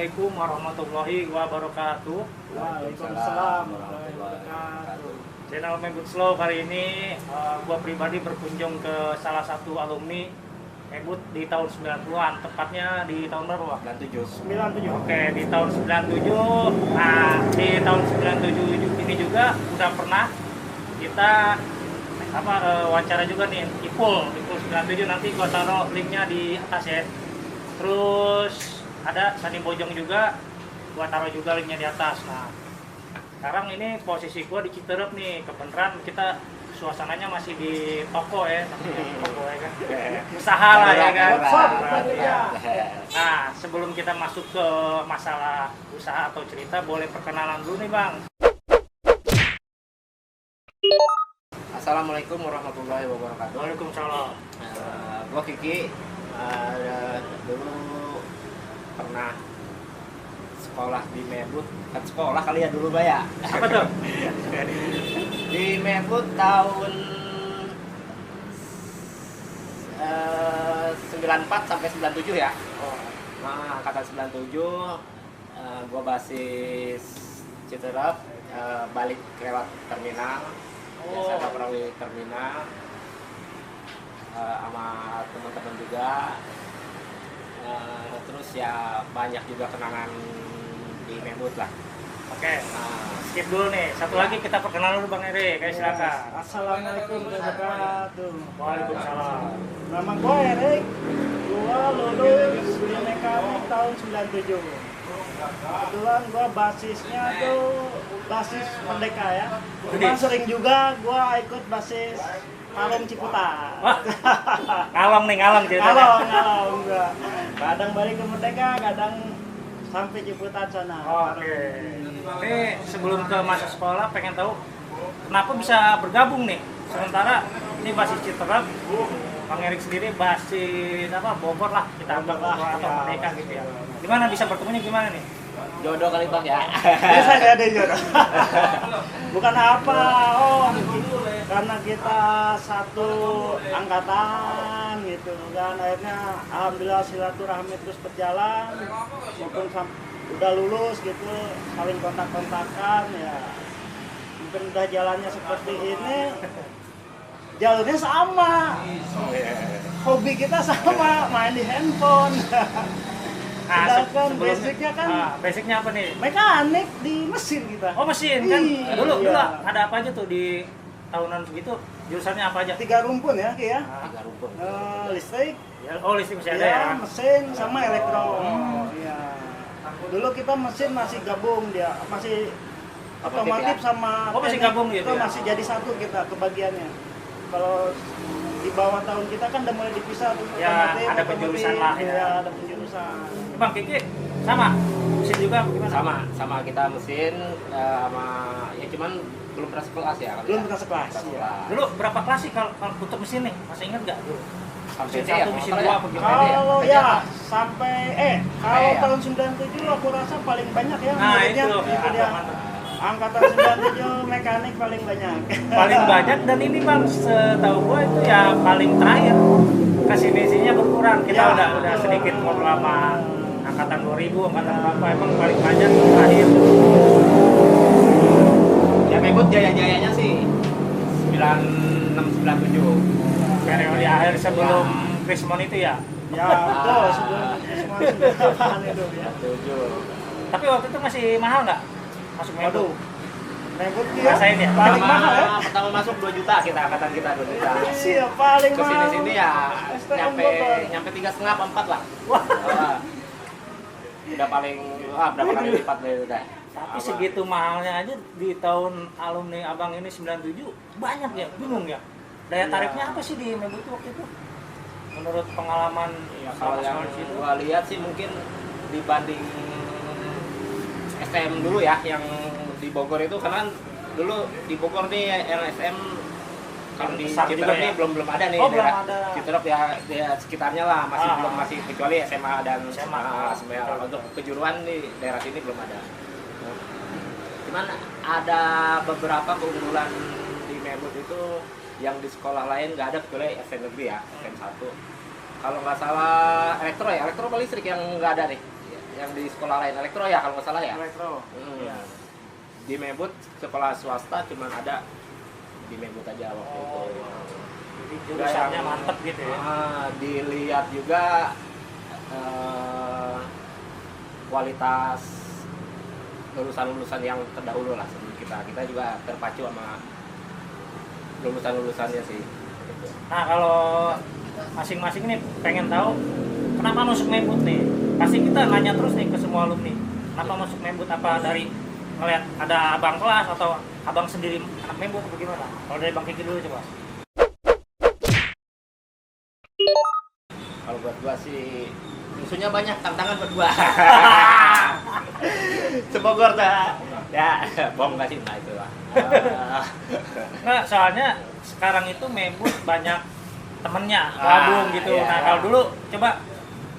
Assalamualaikum warahmatullahi wabarakatuh. Waalaikumsalam warahmatullahi wabarakatuh. Channel Mebut Slow kali ini gua pribadi berkunjung ke salah satu alumni Mebut di tahun 90-an, tepatnya di tahun berapa, Pak? 97. Oke, di tahun 97. Nah, di tahun 97 ini juga udah pernah kita wawancara juga nih, Ipul 97, nanti gua taruh linknya di atas ya. Terus ada Sani Bojong juga, gua taruh juga linknya di atas. Nah, sekarang ini posisi gua di Citerep nih, kebenaran kita suasananya masih di toko ya, toko ya kan, usaha lah ya kan. Nah, sebelum kita masuk ke masalah usaha atau cerita, boleh perkenalan dulu nih Bang. Assalamualaikum warahmatullahi wabarakatuh. Waalaikumsalam. Gua Kiki, dulu pernah sekolah di Mebut, kan sekolah kali ya dulu Pak ya. Apa tuh? Di Mebut tahun 94 sampai 97 ya. Nah, angkatan 97 gua basis Citerep, balik lewat terminal. Biasa nongkrong di terminal sama teman-teman juga. Terus ya banyak juga kenangan di Mebut lah. Oke, skip dulu nih. Satu lagi kita perkenalan dulu Bang Erik, silakan. Assalamualaikum warahmatullahi wabarakatuh. Waalaikumsalam. Nama gue Erik. Gue lulus di mekanik tahun 97. Kebetulan gue basisnya tuh basis Merdeka ya. Cuma sering juga gue ikut basis Kalong Ciputat. Wah, ngalong ceritanya. Ngalong gue. Kadang balik ke Merdeka, kadang sampai Ciputat sana. Oke. Ini sebelum ke masa sekolah pengen tahu kenapa bisa bergabung nih. Sementara ini basis Citerep, Bang Erik sendiri basis Bogor lah, kita anggap Bogor atau Merdeka gitu ya. Gimana bisa bertemunya gimana nih? Jodoh kali Bang ya. Biasa nggak ada jodoh. Bukan apa, karena kita satu angkatan gitu kan, akhirnya alhamdulillah silaturahmi terus berjalan, walaupun udah lulus gitu, saling kontak-kontakan ya. Mungkin udah jalannya seperti ini, jalurnya sama, hobi kita sama, main di handphone. Nah, Sedangkan basicnya kan basicnya apa nih? mekanik di mesin kita. Oh, mesin kan? Iya. Dulu ada apa aja tuh di tahunan segitu? Jurusannya apa aja? 3 rumpun ya, Ki ya. 3 rumpun. Listrik, Oh, listrik masih ada ya? mesin sama elektro. Iya. Dulu kita mesin masih gabung dia, masih otomotif sama Oh, masih teknik. gabung gitu Itu ya? masih jadi satu kita kebagiannya. Kalau di bawah tahun kita kan udah mulai dipisah tuh. Ya, otomotif, ada penjurusan lah ya. Iya, ada penjurusan. Bang Kiki sama? Mesin juga apa gimana? Sama kita mesin sama ya cuman belum pernah sekelas ya. Belum pernah sekelas, iya. Dulu berapa kelas sih kalau untuk mesin nih? Masih ingat nggak dulu? Sampai Mesin satu, mesin dua apa gimana? Kalau ya sampai kalau ya. tahun 97 aku rasa paling banyak ya Nah, muridnya. itu. Itu dia. Angkatan 97 mekanik paling banyak. Paling banyak, dan ini Bang setahu gua itu ya paling terakhir. Kesini-sininya berkurang. Kita Ya. udah sedikit ngobrol sama angkatan 2000, angkatan berapa, emang paling banyak terakhir. Ya Mebut jaya-jayanya sih 96 97. Periode akhir sebelum Krismon itu ya. Ya, betul sebelum semua sudah itu ya. 7. Tapi waktu itu masih mahal nggak? Masuk Mebut? Waduh. Mebut dia Rasain ya? paling mahal ya. Pertama masuk 2 juta angkatan kita 2 juta. Iya, paling mahal. Kesini-sini ya STM Bogor. nyampe 3,5 apa 4 lah. Wah. Udah paling berapa kali lipat dari udah. Tapi segitu mahalnya aja di tahun alumni Abang ini 97 banyak ya, bingung ya. Daya tariknya apa sih di Mebut itu waktu itu? Menurut pengalaman Ya, kalau yang di situ? gua lihat sih mungkin dibanding STM dulu ya yang di Bogor itu, karena dulu di Bogor nih LSM kalau di Besar Citerep juga nih ya? belum ada nih. Oh, belum daerah ada. Citerep ya sekitarnya lah masih kecuali SMA dan SMA. untuk kejuruan di daerah sini belum ada. Cuman ada beberapa keunggulan di Mebut itu yang di sekolah lain nggak ada kecuali STM negeri ya, STM 1. Kalau nggak salah elektro apa listrik yang nggak ada nih. yang di sekolah lain elektro ya kalau nggak salah ya. Elektro. Iya. Di Mebut sekolah swasta cuma ada di Mebut aja waktu itu. Jadi jurusannya mantep gitu ya. Dilihat juga kualitas lulusan-lulusan yang terdahulu lah sebelum kita juga terpacu sama lulusan-lulusannya sih. Gitu. Nah kalau masing-masing nih pengen tahu kenapa masuk Mebut nih, pasti kita nanya terus nih ke semua alumni kenapa masuk Mebut, apa dari ngeliat ada abang kelas atau abang sendiri anak Mebut atau gimana? Kalau dari Bang Kiki dulu coba. Kalau buat gua sih musuhnya banyak, tantangan buat gua. Sebogor dah. Ya, bohong nggak sih, nah itu lah. Nggak, soalnya sekarang itu Mebut banyak temennya gabung gitu. Iya. Nah kalau dulu coba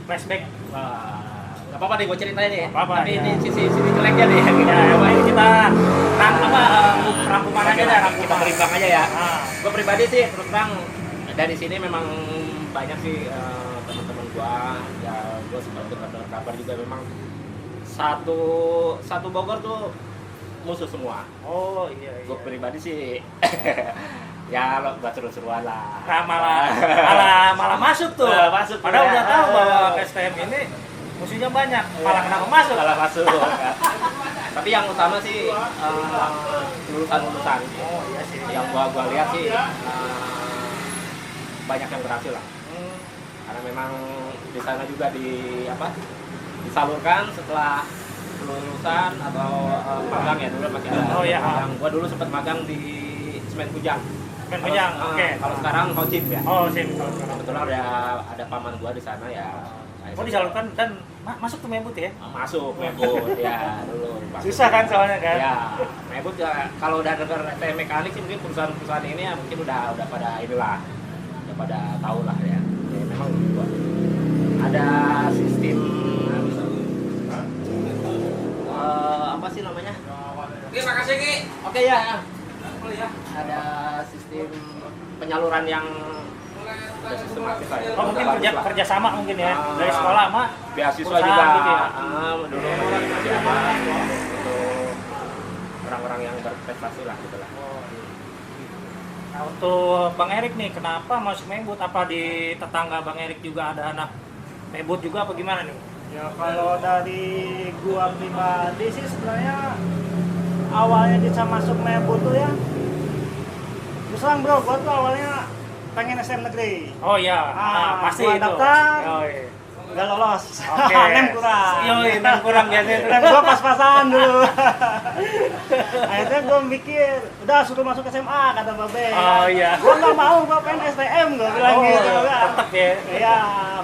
flashback. Nggak apa-apa deh, gua ceritain deh. Apa-apa, Tapi ya. ini sisi jeleknya deh. Ya, ini kita rangkuman aja dah, Kita rangkuman. berimbang aja ya. Nah, Gua pribadi sih terus terang dari sini memang banyak sih teman-teman gua, ya gua sempat dengar kabar juga memang satu Bogor tuh musuh semua. oh iya. Gue pribadi sih ya lo buat seru-seruan lah. Nah, malah masuk tuh. Masuk. Padahal Ya. udah tahu bahwa STM ini musuhnya banyak, malah kenapa masuk? Malah masuk. Ya. Tapi yang utama sih lulusan-lulusan. Oh iya sih. Yang gua lihat sih banyak yang berhasil lah. Karena memang di sana juga disalurkan setelah lulusan atau magang ya, dulu masih ada. Oh, iya. Magang. Gua dulu sempat magang di Semen Kujang. Semen Kujang, oke. Kalau sekarang Hocip ya. Oh sip. Kalau sekarang. Kebetulan ada paman gua di sana ya. Oh disalurkan dan masuk ke Mebut ya? Masuk Mebut ya dulu. Susah kan soalnya kan? Ya, Mebut ya kalau udah dengar STM mekanik sih mungkin perusahaan-perusahaan ini ya mungkin udah pada inilah. Udah pada tahu lah ya. Ya memang gitu. Ada sistem apa sih namanya? Oke, makasih Ki. Oke ya. Ada sistem penyaluran yang udah sistematis lah ya. Oh mungkin Udah bagus lah. kerja sama mungkin ya dari sekolah sama Beasiswa perusahaan juga gitu ya? dulu masih ada untuk orang-orang yang berprestasi lah gitu lah. Nah untuk Bang Erik nih, kenapa masuk Mebut? Apa di tetangga Bang Erik juga ada anak Mebut juga apa gimana nih? Ya kalau dari gua pribadi sih sebenarnya awalnya bisa masuk Mebut tuh ya. Terus terang bro, gua tuh awalnya pengen STM negeri. Oh iya, pasti gua itu. daftar, Yoi. nggak lolos. Oke. Nem kurang. Yoi, nem kurang biasanya itu. Nem gua pas-pasan dulu. Akhirnya gua mikir, udah suruh masuk SMA kata Babe. Oh iya. Gua nggak mau, gua pengen STM, gua bilang gitu kan. Tetep ya. Iya,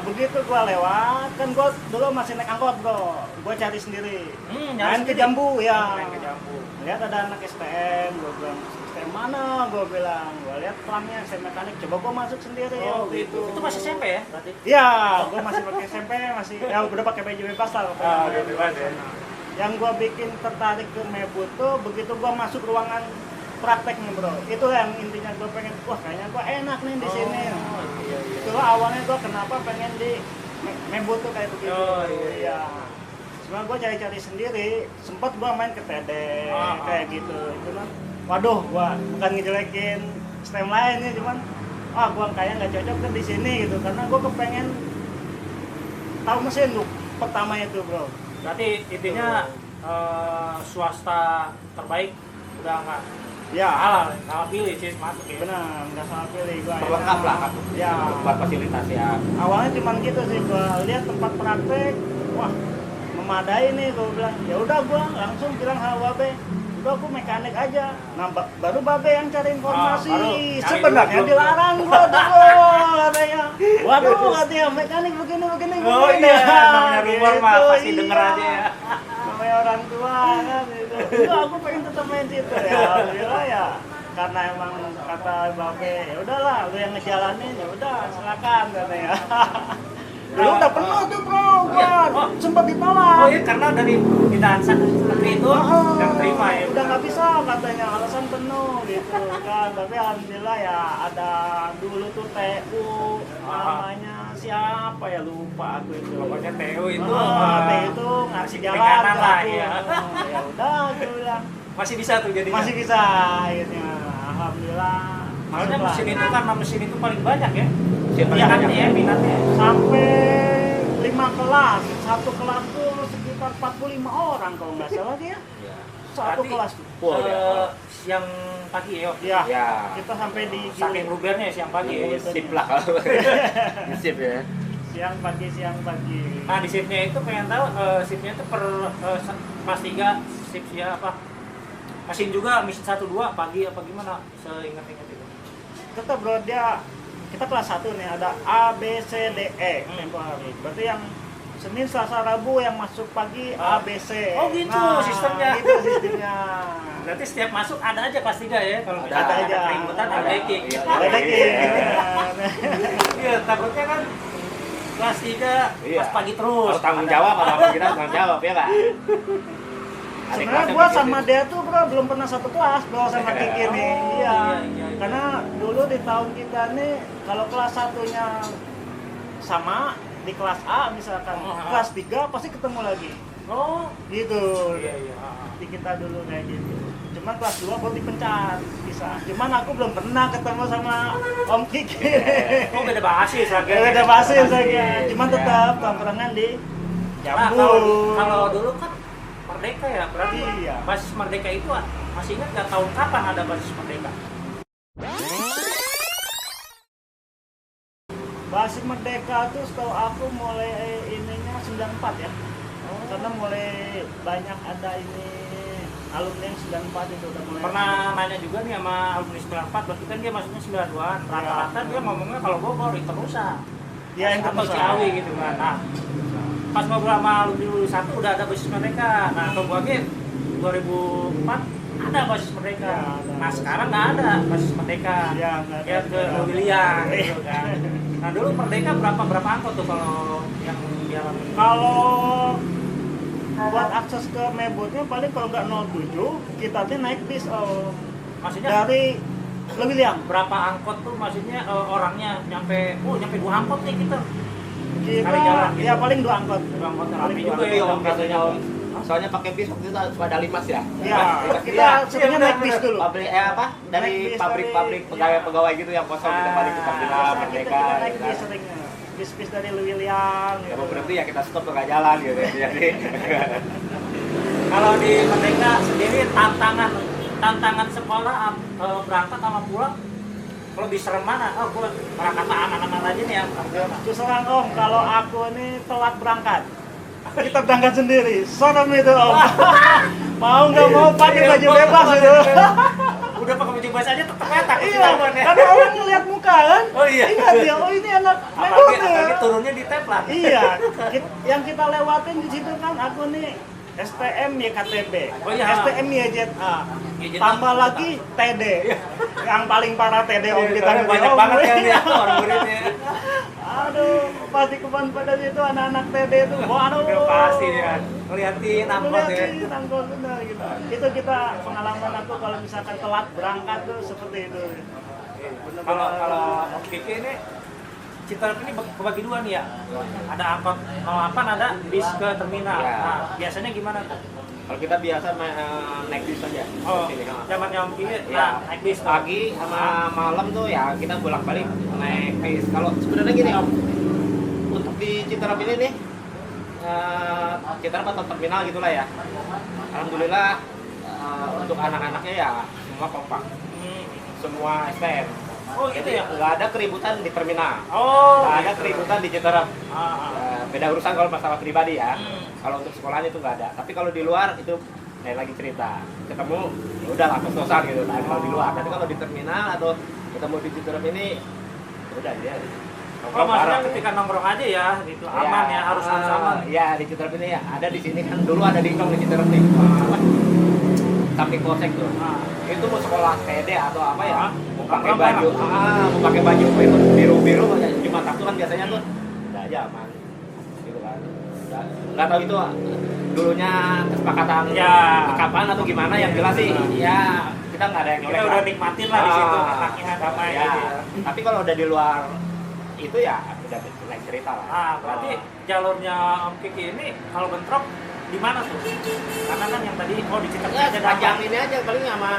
begitu gua lewat, kan gua dulu masih naik angkot bro. Gua cari sendiri. Main ke Jambu ya. Main ke Jambu. Lihat ada anak STM, gua bilang STM mana? Gua bilang, gua lihat pelangnya STM mekanik. Coba gua masuk sendiri. Oh waktu gitu. Itu masih SMP ya berarti? Iya, gua masih pakai SMP, masih ya udah pakai baju bebas lah. gitu kan ya. Yang gua bikin tertarik ke Mebut tuh begitu gua masuk ruangan prakteknya bro. Itu yang intinya gua pengen, wah kayaknya gua enak nih di sini. Oh, iya. Itulah awalnya gua kenapa pengen di Mebut tuh kayak begitu. Oh, iya. Cuma gua cari-cari sendiri, sempat gua main ke TD Ah, kayak gitu. Cuman waduh, gua bukan ngejelekin STEM lainnya, cuman gua kayak nggak cocok kan di sini gitu karena gua kepengen tahu mesin tuh pertama itu bro. Berarti intinya swasta terbaik udah nggak Ya, salah pilih sih masuk ya. benar, nggak salah pilih gua. Lengkap lah kan. Ya. Buat fasilitas ya. Awalnya cuman gitu sih, gua lihat tempat praktek, wah memadai nih, gua bilang ya udah gua langsung bilang sama Babe, udah aku mekanik aja. Nah baru Babe yang cari informasi. baru cari Sebenarnya dulu. dilarang gua dulu katanya. Waduh katanya mekanik begini. Oh iya, namanya rumor mah Gitu, pasti denger iya. aja ya. Namanya orang tua kan gitu. Enggak, aku pengen tetap main situ ya. Alhamdulillah ya. Karena emang kata Babe, ya udahlah, lu yang ngejalanin ya udah silakan katanya. Dulu udah penuh tuh bro, gua Oh. sempat Oh ditolak. iya, karena dari pindahan negeri itu nggak terima ya. Udah nggak bisa katanya, alasan penuh gitu kan. Tapi alhamdulillah ya ada dulu tuh TU namanya siapa ya, lupa aku itu. Pokoknya TU itu TU itu ngasih masih jalan keringanan ke lah aku. ya. Ya udah aku bilang Masih bisa tuh jadi. masih bisa akhirnya. Alhamdulillah. Makanya masuk mesin lah. itu karena mesin itu paling banyak ya. Mesin paling Minatnya banyak. ya, minatnya. Sampai 5 kelas, satu kelas tuh sekitar 45 orang kalau nggak salah dia. Ya. Satu Berarti, kelas tuh. Full ya. siang pagi ya. Ya, Ya. kita sampai di Saking rubernya ya siang pagi. Iya, Ya. sip lah kalau sip ya. siang pagi. Nah di shiftnya itu pengen tahu shiftnya itu per kelas 3 shift ya apa? Mesin juga mesin 1 2 pagi apa gimana? Seingat-ingat itu. Tetap bro, dia kita kelas 1 nih ada A, B, C, D, E tempo hari. Berarti yang Senin, Selasa, Rabu yang masuk pagi A, B, C. Oh, gitu sistemnya. Gitu sistemnya. Berarti setiap masuk ada aja kelas 3 ya. Kalau Ada misalkan aja. keributan ada deki. Iya, Ada lagi. Iya, takutnya kan kelas 3 Iya. pas pagi terus. Harus tanggung jawab apa kita tanggung jawab ya Kak. Adik Sebenarnya kelasnya gua begitu. sama dia tuh bro belum pernah satu kelas bro sama Kiki nih. Oh, Iya. iya. Karena dulu di tahun kita nih kalau kelas satunya sama di kelas A misalkan, Oh, kelas 3 pasti ketemu lagi. Oh, Gitu. iya iya. Di kita dulu kayak gitu. Cuman kelas 2 baru dipecat bisa. Cuman aku belum pernah ketemu sama Om Kiki. Oh, beda basis lagi. Beda basis lagi. Iya. Cuman tetap tongkrongan di Nah, Jambu. kalau dulu kan Merdeka ya, berarti Iya. basis Merdeka itu masih ingat nggak tahun kapan ada basis Merdeka? Basis Merdeka tuh setahu aku mulai ininya 94 ya. Karena mulai banyak ada ini alumni yang 94 itu udah mulai. Pernah nanya juga nih sama alumni 94, berarti kan dia masuknya 92-an. Rata-rata dia ngomongnya kalau Bogor itu rusak. Dia yang atau terusan. Ciawi gitu kan. Nah, pas ngobrol sama alumni dulu 1 udah ada basis Merdeka. Nah, kalau gua lagi 2004 ada basis Merdeka. Ya, ada. Nah, sekarang nggak ada basis Merdeka. Ya, nggak ada. Ya ke William gitu kan. Nah, dulu Merdeka berapa angkot tuh kalau yang dialami? Kalau buat akses ke Mebotnya paling kalau nggak 07 kita tuh naik bis Maksudnya dari Lewiliang. berapa angkot tuh maksudnya orangnya nyampe 2 angkot nih kita. Kita Kali jalan gitu. ya paling 2 angkot. 2 angkot Paling rapi dua juga Tapi ya. om biasanya om. Soalnya pakai bis waktu itu suka ada limas ya. Ya, Limas kita ya. sebenarnya naik bis dulu. Pabrik apa? Naik Dari bis pabrik-pabrik dari- pegawai-pegawai gitu yang kosong kita balik ke Pabrik Biasa Merdeka. kita naik gitu bis kan. seringnya. Bis-bis dari Lewiliang Ya gitu. mau berhenti ya kita stop nggak jalan gitu. Jadi Kalau di Merdeka sendiri tantangan sekolah berangkat sama pulang lebih serem mana? Oh, gua berangkat sama anak-anak aja nih yang Terus terang om, kalau aku ini telat berangkat, kita berangkat sendiri. Serem itu om. Mau nggak mau pakai baju bebas itu. Udah pakai baju bebas aja tetep aja takut Iya, ketahuan ya. karena orang ngeliat muka kan. Oh iya. Ingat dia, oh ini anak Apalagi Mebot. turunnya di tap lah. Iya, yang kita lewatin di situ kan aku nih STM YKTB, Oh iya. STM YZA, YZA. tambah lagi TD, yang paling parah TD om kita Karena nih, banyak om. banget kan ya orang muridnya. Aduh, pasti keban pada itu anak-anak TD itu, waduh. Udah pasti ya. Ngeliatin angkot ya. Ngeliatin angkot bener gitu. Itu kita pengalaman aku kalau misalkan telat berangkat tuh seperti itu. Bener-bener. Kalau Om Kiki ini Citerap ini kebagi 2 nih ya. Ada angkot 08, ada bis ke terminal. Ya. Nah, biasanya gimana tuh? kalau kita biasa naik bis aja. Oh, Sini, ha. zamannya Om Kiki Ya, nah, naik bis tuh. pagi sama malam tuh ya kita bolak-balik naik bis. Kalau sebenarnya gini om, untuk di Citerap ini nih, Citerap atau terminal gitulah ya. Alhamdulillah untuk anak-anaknya ya semua kompak, semua STM. Oh gitu Jadi ya? nggak ada keributan di terminal, Oh, nggak ada gitu. keributan di Citerap. Ah. Beda urusan kalau masalah pribadi ya. Kalau untuk sekolahnya itu nggak ada. Tapi kalau di luar itu lain lagi cerita. Ketemu ya udah lah kos-kosan gitu. Nah, kalau di luar. Tapi kalau di terminal atau ketemu di Citerap ini ya udah dia. Oh, maksudnya ketika nongkrong aja ya, gitu aman ya, harus aman. Ya di Citerap ini ya ada di sini kan dulu ada di Kong di Citerap nih. Apa? Samping polsek tuh. Ah. Itu mau sekolah TD atau apa ya? Ah. Mau pakai Nongkrong baju, bareng. mau pakai baju biru-biru Jumat Sabtu kan biasanya tuh udah aja aman. nggak tahu itu dulunya kesepakatan Ya. kapan atau gimana, yang jelas sih ya kita nggak ada yang Kita nyolek udah lah. nikmatin lah di situ enaknya damai Ya. gitu ya. Tapi kalau udah di luar itu ya udah lain cerita lah. Ah, berarti jalurnya Om Kiki ini kalau bentrok di mana tuh? Karena kan yang tadi di Citerap Ya aja sepanjang damai. ini aja paling sama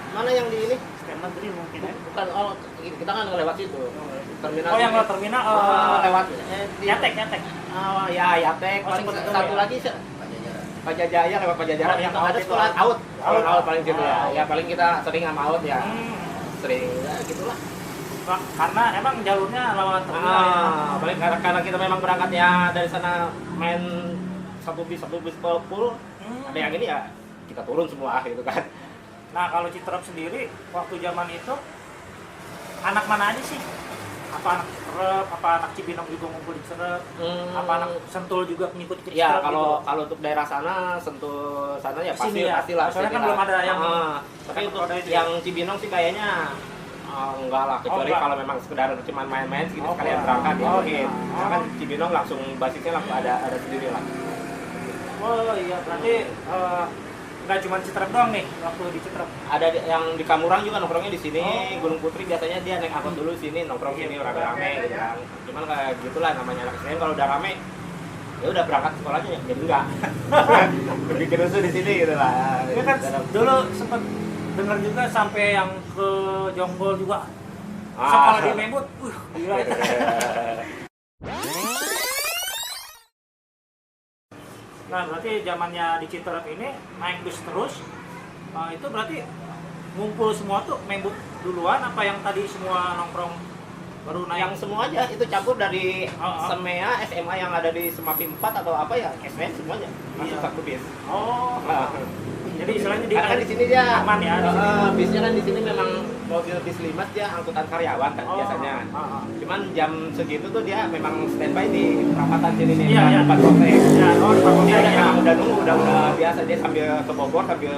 mana yang di ini, Setiap negeri mungkin ya. bukan kita kan lewat situ terminal. Oh, yang lewat terminal lewat Yatek. ya Yatek, Oh, paling sempet itu satu ya. lagi Pajajaya, lewat Pajajaran Oh, yang yang ada Out sekolah itu. Out paling gitu ya. Oh. Ya paling kita sering sama Out ya. Hmm. Sering ya gitulah. Nah, karena emang jalurnya lewat terminal ya. Paling karena kita memang berangkat ya dari sana main satu bis full. Ada yang ini ya kita turun semua gitu kan. Nah, kalau Citerap sendiri waktu zaman itu anak mana aja sih? Apa anak Citerap, apa anak Cibinong juga ngumpul di Citerap? Apa anak Sentul juga ngikut ke Ya Citerap kalau untuk daerah sana, Sentul sana ya Sini pasti ya? lah. Soalnya kan sini belum lah. ada yang tapi untuk ada itu ya? yang Cibinong sih kayaknya enggak lah, kecuali enggak. kalau memang sekedar cuma main-main gitu Oh, sekalian enggak. berangkat ya Oh, mungkin. iya. Karena kan Cibinong langsung basisnya langsung ada sendiri lah. Oh iya, berarti nggak cuma Citerap doang nih waktu di Citerap. Ada yang di Kamurang juga nongkrongnya di sini. Oh. Gunung Putri biasanya dia naik angkot dulu sini nongkrong sini rame-rame gitu kan. Cuman kayak gitulah namanya anak STM, kalau udah rame ya udah berangkat sekolahnya ya jadi enggak. Bikin rusuh di sini gitu lah. Ya kan dulu sempet dengar juga sampai yang ke Jonggol juga. Sekolah di Membut, gila itu. Nah, berarti zamannya di Citerap ini naik bis terus. Itu berarti ngumpul semua tuh Membut duluan apa yang tadi semua nongkrong baru naik? Yang semua aja itu campur dari Oh. SEMEA, SMA yang ada di Semapi 4 atau apa ya, SMN semuanya masuk Iya. satu bis. Oh, Nah, jadi istilahnya karena kan di sini dia aman ya di sini. bisnya kan di sini memang mobil bis limas dia angkutan karyawan kan biasanya. Cuman jam segitu tuh dia memang standby di perapatan sini nih, Iya, iya. tempat Polsek. Ya, oh, di Papua Dia ya. memang udah nunggu, udah biasa dia sambil ke Bogor sambil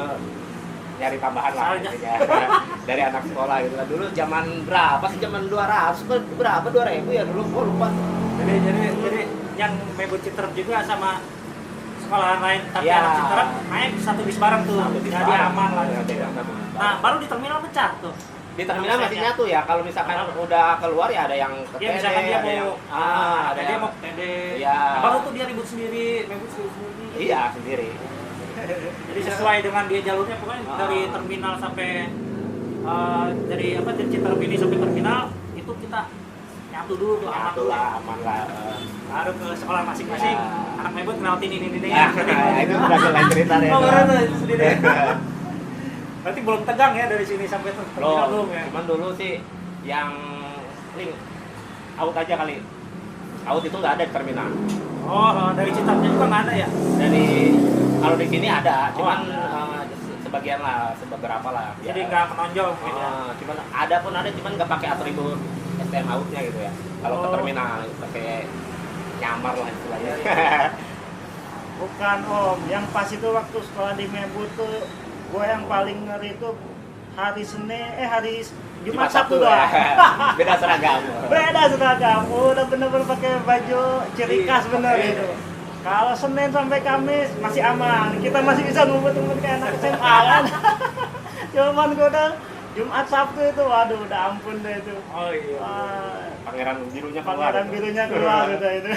nyari tambahan lah Soalnya. intinya. Dari anak sekolah gitu lah. Dulu zaman berapa sih, zaman 200 berapa 2000 ya dulu, gua lupa. Jadi yang Membut Citerap juga sama sekolahan lain tapi Iya. anak Citerap naik satu bis bareng tuh. Satu bis Jadi bareng. aman lah. Iya, gitu ya. satu bis bareng. Nah, baru di terminal pecah tuh. Di terminal masih Misalnya. nyatu ya, kalau misalkan udah keluar ya ada yang ke Ya TD, misalkan dia ada yang mau ada dia yang mau TD. Iya. Nah, baru tuh dia ribut sendiri, Membut sendiri. iya sendiri. Jadi sesuai dengan dia jalurnya pokoknya dari terminal sampai dari Citerap ini sampai terminal itu kita nyatu dulu tuh aman Nyatu dulu. lah, aman lah. Baru ke sekolah masing-masing. Ya. Anak Membut kenalin ini Nah, itu udah lain cerita deh. Oh, baru tuh itu sendiri. Berarti belum tegang ya dari sini sampai terminal belum ya? Cuman dulu sih yang link out aja kali. Out itu nggak ada di terminal. Oh, dari Citerapnya juga nggak ada ya? Dari kalau di sini ada, cuman ada. sebagian lah, beberapa lah. Jadi nggak menonjol mungkin ya? Cuman ada pun ada, cuman nggak pakai atribut STM outnya gitu ya. Kalau ke Oh. terminal pakai nyamar lah istilahnya. Bukan Om, yang pas itu waktu sekolah di Membut tuh gue yang paling ngeri itu hari Jumat Sabtu doang. Beda seragam. Beda seragam, udah bener-bener pakai baju ciri khas bener Iya. itu. Kalau Senin sampai Kamis masih aman, kita masih bisa ngumpet-ngumpet kayak anak SMA kan. Cuman gue udah Jumat Sabtu itu, waduh udah ampun deh itu. Oh iya. Wah, Pangeran birunya keluar. pangeran birunya keluar udah itu.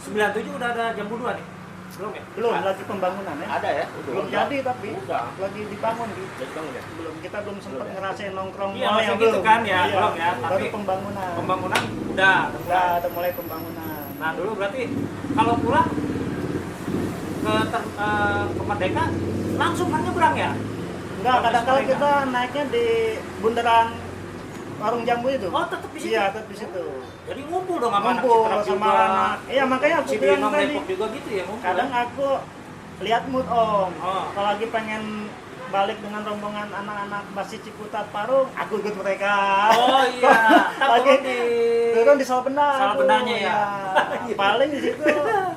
97 udah ada jam 2 nih? Belum ya? Belum, lagi pembangunan ya. Ada ya? Belum jadi tapi Udah. lagi dibangun di. Jadi bangun ya? Belum, kita belum sempat Belum ya? ngerasain nongkrong Iya, mall maksudnya yang gitu belum. kan ya, Iya, belum ya, baru tapi pembangunan. Pembangunan udah. Udah ada mulai pembangunan. Nah dulu berarti kalau pulang ke Merdeka langsung kan nyebrang ya? Enggak, kadang-kala kita naiknya di bundaran Warung Jambu itu. Oh tetap di situ? Iya, tetap di situ. Jadi ngumpul dong sama anak Ngumpul Citerap sama juga. anak. Iya, makanya aku bilang Cibinong, tadi. Depok juga gitu ya ngumpul. Kadang aku lihat mood Om. Oh. Kalau lagi pengen balik dengan rombongan anak-anak Basis Ciputat Parung, aku ikut mereka. Oh iya, tak Lagi turun di turun di Salbenda. Salah aku. benarnya ya. Iya. Paling di situ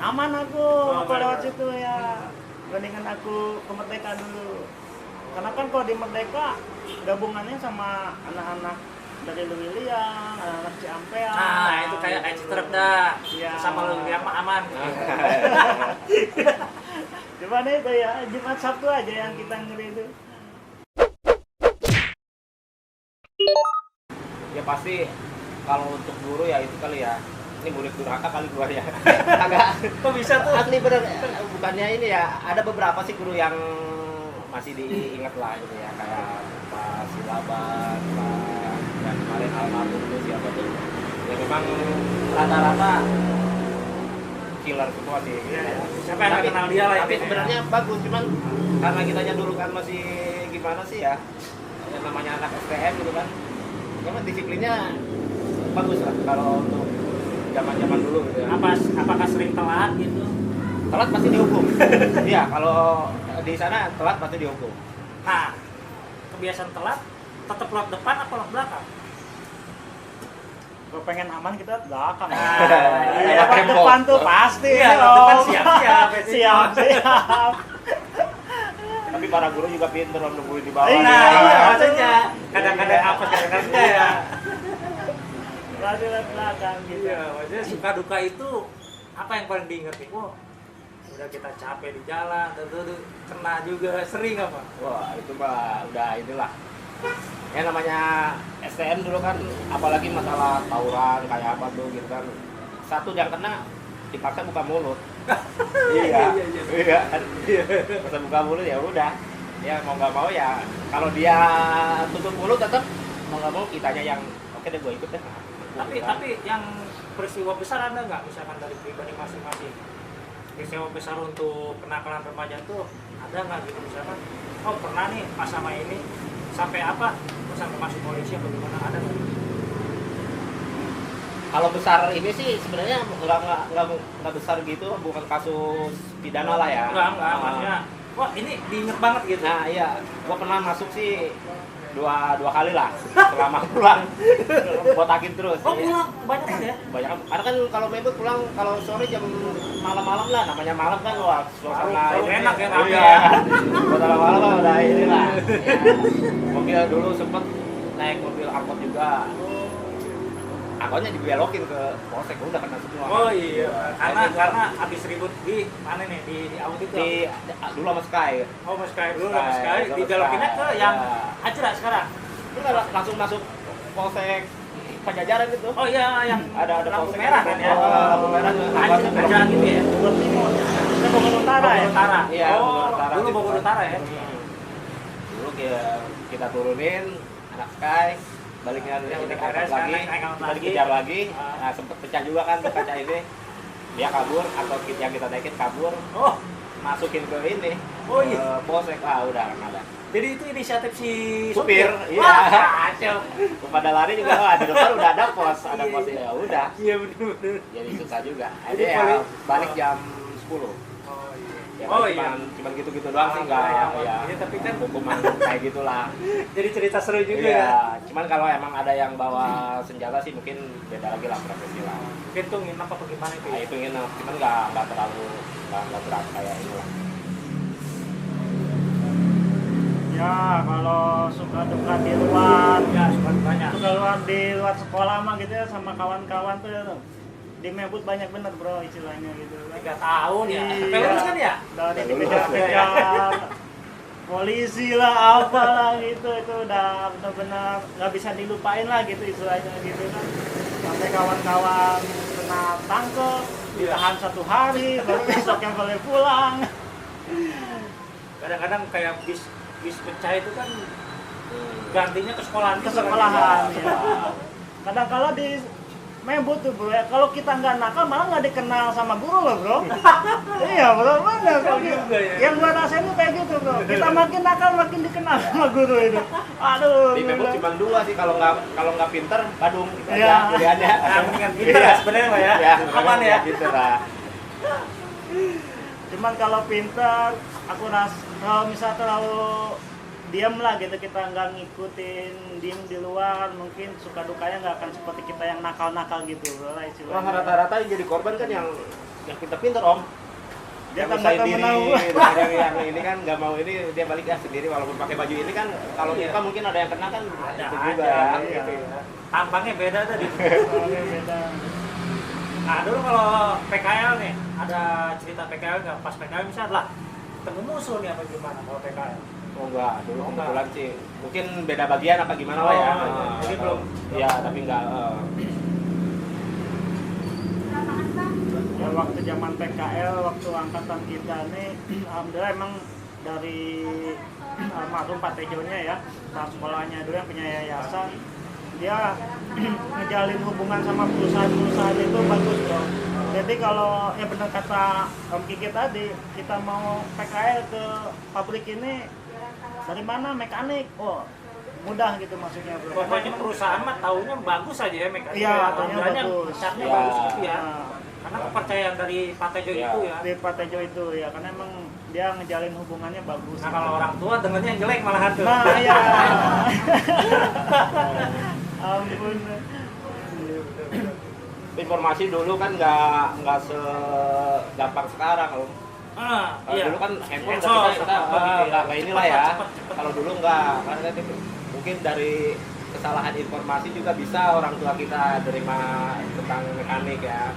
aman aku. Oh, Kalau lewat benar. situ ya. Bandingan aku ke Merdeka dulu. Karena kan kalau di Merdeka gabungannya sama anak-anak dari Lewiliang, anak Ciampean. Nah, itu kayak Citerep dah. Iya. Sama lu yang aman. Cuman itu ya, Jumat Sabtu aja yang kita ngeri itu. Ya pasti kalau untuk guru ya itu kali ya. Ini murid durhaka kali gua ya. Agak Kok bisa tuh? asli bener. Bukannya ini ya, ada beberapa sih guru yang masih diingat lah gitu ya, kayak Pak Silaban, Pak yang kemarin almarhum itu siapa tuh. Ya memang rata-rata killer semua sih. Iya, ya. Siapa yang nggak kenal dia lah Tapi intinya. sebenarnya bagus, cuman karena kitanya dulu kan masih gimana sih ya, yang namanya anak STM gitu kan. Cuman disiplinnya bagus lah kalau untuk zaman-zaman dulu gitu ya. Apakah sering telat gitu? Telat pasti dihukum. Iya, kalau di sana telat pasti dihukum. Nah, kebiasaan telat tetap lewat depan atau lewat belakang? Kalau pengen aman kita belakang. Iya, Lewat tempo. depan tuh pasti. Iya, dong. lewat depan siap-siap. Siap. Tapi para guru juga pinter om, nungguin di bawah. Iya. Nah, maksudnya kadang-kadang apa kadang-kadang enggak ya. Pasti lewat belakang gitu. Iya, maksudnya suka duka itu apa yang paling diinget nih? Wah, udah kita capek di jalan, tentu kena juga sering apa? Wah, itu mah udah inilah. Ya namanya STM dulu kan, apalagi masalah tawuran kayak apa tuh gitu kan. Satu yang kena dipaksa buka mulut. Iya. Masa buka mulut ya udah. Ya mau nggak mau ya, kalau dia tutup mulut tetap mau nggak mau kitanya yang oke deh gue ikut deh. Tapi yang peristiwa besar ada nggak misalkan dari pribadi masing-masing? Peristiwa besar untuk kenakalan remaja tuh ada nggak gitu misalkan? Oh pernah nih pas sama ini sampai apa? Terus sampai masuk polisi atau gimana, ada nggak? Kalau besar ini sih sebenarnya nggak besar gitu, bukan kasus pidana lah ya. Enggak, maksudnya wah ini diinget banget gitu. Nah iya, gua pernah masuk sih dua kali lah selama pulang botakin terus. Oh pulang kebanyakan ya? Banyak karena kan kalau mebut pulang kalau sore jam malam-malam lah, namanya malam kan wah suasana Baru ini enak ya, rame iya. ya. Buat malam lah udah ini lah ya. Mobil dulu sempet naik mobil angkot juga, angkotnya dibelokin ke polsek, udah kena semua. Oh iya, karena habis ribut di mana nih di Aut itu. Di dulu sama Sky. Oh Mas Kai dulu, Sky, Mas Kai dulu dibelokinnya Sky. ke yang Ya. Ajra sekarang. Itu langsung masuk polsek Pajajaran gitu. Oh iya, yang Ada lampu polsek merah kan ya? lampu merah tuh. Ajra gitu ya. Bogor Timur. Kita Bogor Utara ya. Bogor Utara. Iya, Oh, Bogor Utara dulu gitu. Bogor Utara ya. Dulu kita turunin anak Sky, baliknya Ya, ini udah ke angkot beres, lagi, naik angkot kita lagi. dikejar lagi. Ah. Nah, sempet pecah juga kan tuh kaca ini. Dia kabur, atau yang kita naikin kabur, Oh, masukin ke ini. Oh, iya. Ke polsek, udah kan ada. jadi itu inisiatif si Supir, iya. Wah, kacau. Pada lari juga, di depan udah ada pos ya udah. Iya benar-benar. Jadi susah juga. Jadi Jadi ya paling- balik jam 10. Oh iya. Ya, Oh cuman gitu-gitu doang sih enggak ya. ya. Iya, tapi kan hukuman kayak gitulah. jadi cerita seru juga Iya, ya. cuman kalau emang ada yang bawa senjata sih mungkin beda lagi lah profesi lah. Mungkin tuh nginep apa gimana itu Nah, ya? itu nginep, cuman nggak terlalu nggak berat kayak ini lah. Ya kalau suka duka di luar, Ya, suka banyak. suka luar di luar sekolah mah gitu ya sama kawan-kawan tuh ya, di Mebut banyak bener bro istilahnya gitu kan. 3 tahun ya. Iya. Sampai lulus kan ya? Dari Sampai lulus, dikejar-kejar polisi lah apalah gitu, itu udah benar-benar nggak bisa dilupain lah gitu istilahnya gitu kan. Sampai kawan-kawan kena tangkep, ditahan 1 hari, baru besoknya boleh pulang. Kadang-kadang kayak bis pecah itu kan gantinya ke sekolahan. Ke sekolahan ya. Kadang kala di Mebut tuh bro ya, kalau kita nggak nakal malah nggak dikenal sama guru loh bro. Iya bro, bener Betul gitu. juga ya. Yang gua rasain tuh kayak gitu bro. Kita makin nakal makin dikenal sama guru itu. Aduh. Di Mebut bener. cuma 2 sih, kalau nggak pinter Badung gitu Iya. aja pilihannya. Nah, mendingan pinter ya sebenarnya Pak ya. Aman ya. Pinter lah. Cuman kalau pinter, aku kalau misalnya terlalu diam lah gitu, kita nggak ngikutin, diem di luar, mungkin suka dukanya nggak akan seperti kita yang nakal-nakal gitu bro lah istilahnya. Wah, rata-rata yang jadi korban kan yang pinter-pinter om. Dia yang kan usahain datang diri, menau. yang ini kan nggak mau ini dia balik ya sendiri walaupun pakai baju ini kan kalau Iya. kita mungkin ada yang kena kan Ada itu aja, juga ya. iya. Gitu ya. Tampangnya beda tadi. Soalnya beda. Nah dulu kalau PKL nih, ada cerita PKL nggak? Pas PKL misalnya lah, ketemu musuh nih apa gimana kalau PKL? Oh enggak, dulu Oh, enggak. kebetulan sih mungkin beda bagian apa gimana lah ya. Oh, jadi belum. Iya, tapi enggak. Ya, waktu zaman PKL, waktu angkatan kita nih, alhamdulillah emang dari almarhum Pak Tejonya ya, saat sekolahnya dulu yang punya yayasan, dia ngejalin hubungan sama perusahaan-perusahaan itu bagus bro. Jadi kalau ya benar kata Om Kiki tadi, kita mau PKL ke pabrik ini dari mana mekanik, oh mudah gitu maksudnya bro. Pokoknya perusahaan mah taunya bagus aja ya mekanik. Iya, taunya Alhamdulillahnya bagus. catnya Iya. bagus gitu ya. Nah, Karena kepercayaan dari Pak Tejo Iya. itu ya. di Pak Tejo itu ya, karena emang dia ngejalin hubungannya bagus. Nah kalau orang tua dengernya yang jelek malahan tuh. Nah, ya. Ampun. Informasi dulu kan nggak segampang sekarang loh. Kalau Iya. dulu kan handphone Medsos, kita apa, nggak inilah ya. cepet. Kalau dulu nggak, karena itu mungkin dari kesalahan informasi juga bisa orang tua kita terima tentang mekanik ya.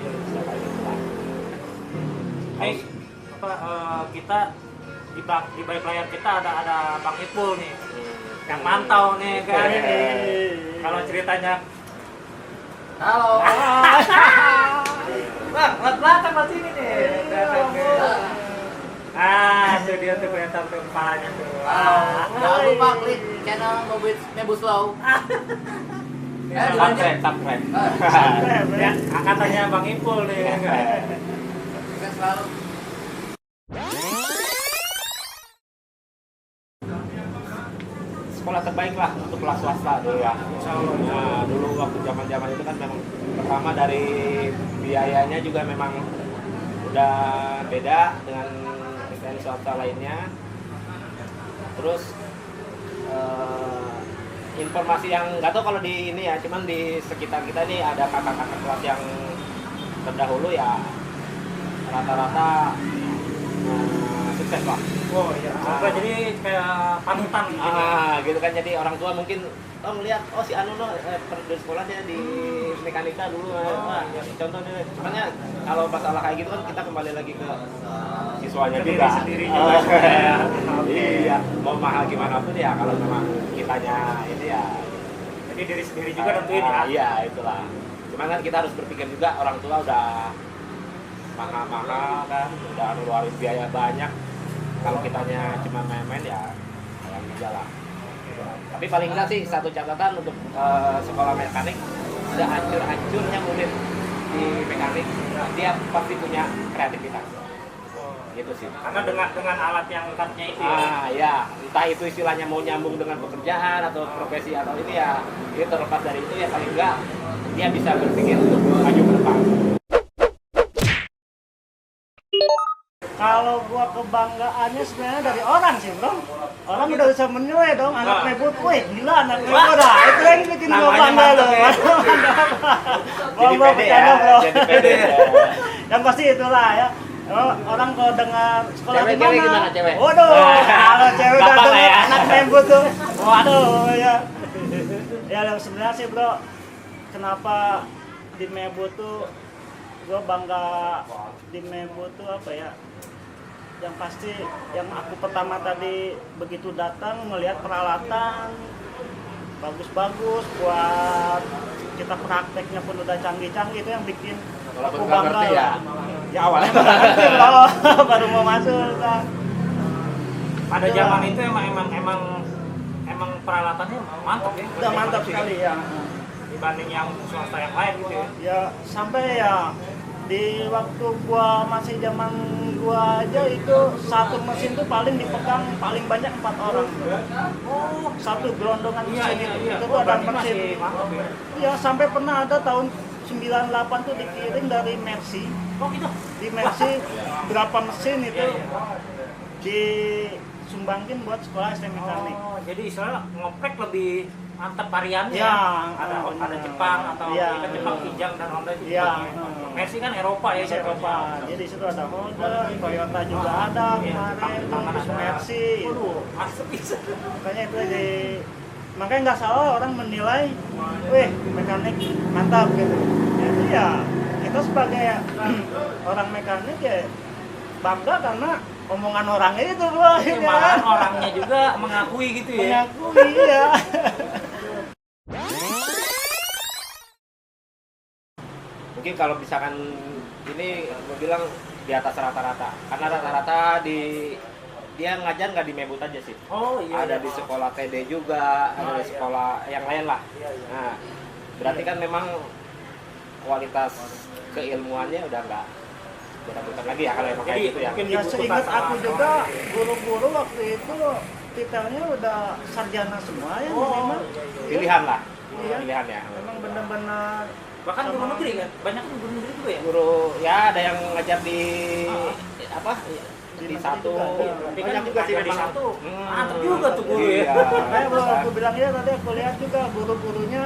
Bisa kayak gitu lah. Hey, kita di balik layar kita ada Bang Ipul nih yang mantau nih kan. Kalau ceritanya Halo. Bang, lewat belakang lewat sini nih. Itu dia tuh kelihatan tuh kepalanya tuh. Jangan lupa klik channel Mebus Slow. Subscribe, subscribe. Ya, angkatannya Bang Ipul nih. Sukses selalu. Sekolah terbaik lah untuk kelas swasta dulu ya. Nah, dulu waktu zaman itu kan memang pertama dari biayanya juga memang udah beda dengan STN swasta lainnya. Terus informasi yang nggak tahu kalau di ini ya, cuman di sekitar kita nih ada kakak-kakak kelas yang terdahulu ya rata-rata sukses lah. Oh iya. Sampai jadi kayak panutan gitu. Gitu kan, jadi orang tua mungkin ngeliat oh si Anu di sekolahnya di mekanika dulu contohnya. Makanya kalau masalah kayak gitu kan kita kembali lagi ke siswanya Ke diri juga. sendiri juga. Iya, mau mahal gimana pun ya kalau memang kitanya ini ya. Jadi diri sendiri juga tentuin ya. Iya, itulah. Cuman kan kita harus berpikir juga orang tua udah mahal-mahal kan, udah ngeluarin biaya banyak. Kalau kitanya cuma main-main ya jalan. Tapi paling enggak sih satu catatan untuk sekolah mekanik, udah hancur-hancurnya murid di mekanik, dia pasti punya kreativitas. Gitu sih. Karena dengan alat yang katanya itu ya. Ya, entah itu istilahnya mau nyambung dengan pekerjaan atau profesi atau ini ya, itu terlepas dari itu ya paling enggak dia bisa berpikir untuk maju ke depan. Kalau gua kebanggaannya sebenarnya dari orang sih bro. Orang udah bisa menilai dong anak mebut, wih gila anak mebut dah. Itu yang bikin gua Namanya bangga mantap loh. ya. Jadi Gua pede ya, bercanda bro. jadi pede. Yang pasti itulah ya. Orang kalau dengar sekolah Cewek di mana? gimana, cewek? Waduh, kalau cewek udah Gampang lah dengar ya. anak mebut tuh, waduh ya. Ya sebenarnya sih bro, kenapa di mebut tuh gue bangga di mebut tuh apa ya? Yang pasti yang aku pertama tadi begitu datang melihat peralatan bagus-bagus buat kita prakteknya pun udah canggih-canggih, itu yang bikin Walaupun aku nggak bangga ngerti ya. lah. Ya awalnya nggak ngerti bro, baru mau masuk kan. Pada zaman itu emang peralatannya mantap ya. Udah mantap sekali ya. Dibanding yang swasta yang lain gitu ya. Ya sampai ya di waktu gua masih zaman gua aja itu satu mesin tuh paling dipegang paling banyak 4 orang. Oh, satu gelondongan mesin itu tuh ada mesin. Masih mantap ya. Ya sampai pernah ada tahun 98 tuh dikirim dari Mercy. Oh gitu. Di Mercy berapa mesin itu disumbangin buat sekolah STM mekanik. Oh, jadi istilahnya ngoprek lebih mantap variannya. Ya, ada benar. Jepang atau Iya. kan Jepang Kijang dan Honda itu. Iya. Mercy kan Eropa ya. Di Eropa. Jadi di situ ada Honda, Toyota juga ada Iya, kemarin, Jepang terus ada. Mercy. Waduh, masuk bisa. Makanya itu makanya nggak salah orang menilai, wih mekanik mantap gitu. Jadi ya kita sebagai orang mekanik ya bangga karena omongan orangnya itu loh. Ya, malahan orangnya juga mengakui gitu ya. Mengakui ya. Mungkin kalau misalkan ini gue bilang di atas rata-rata, karena rata-rata dia ngajar nggak di Mebut aja sih. Oh iya. Ada di sekolah TD juga, ada di iya. sekolah yang lain lah. Iya, iya. Nah, berarti kan memang kualitas keilmuannya udah nggak bukan lagi ya kalau emang kayak Jadi, gitu ya. mungkin Ya seingat aku juga guru-guru waktu itu titelnya udah sarjana semua ya Oh, minimal. iya, iya. Pilihan lah, Iya. pilihannya. Memang benar-benar Bahkan guru sama- negeri kan, banyak kan guru negeri juga ya. Guru ya ada yang ngajar di apa? Di negeri satu. juga ada. Tapi kan Banyak juga sih ngajar di memang. satu, mantap juga tuh guru ya. Iya. Makanya kalau aku bilang ya tadi aku lihat juga guru-gurunya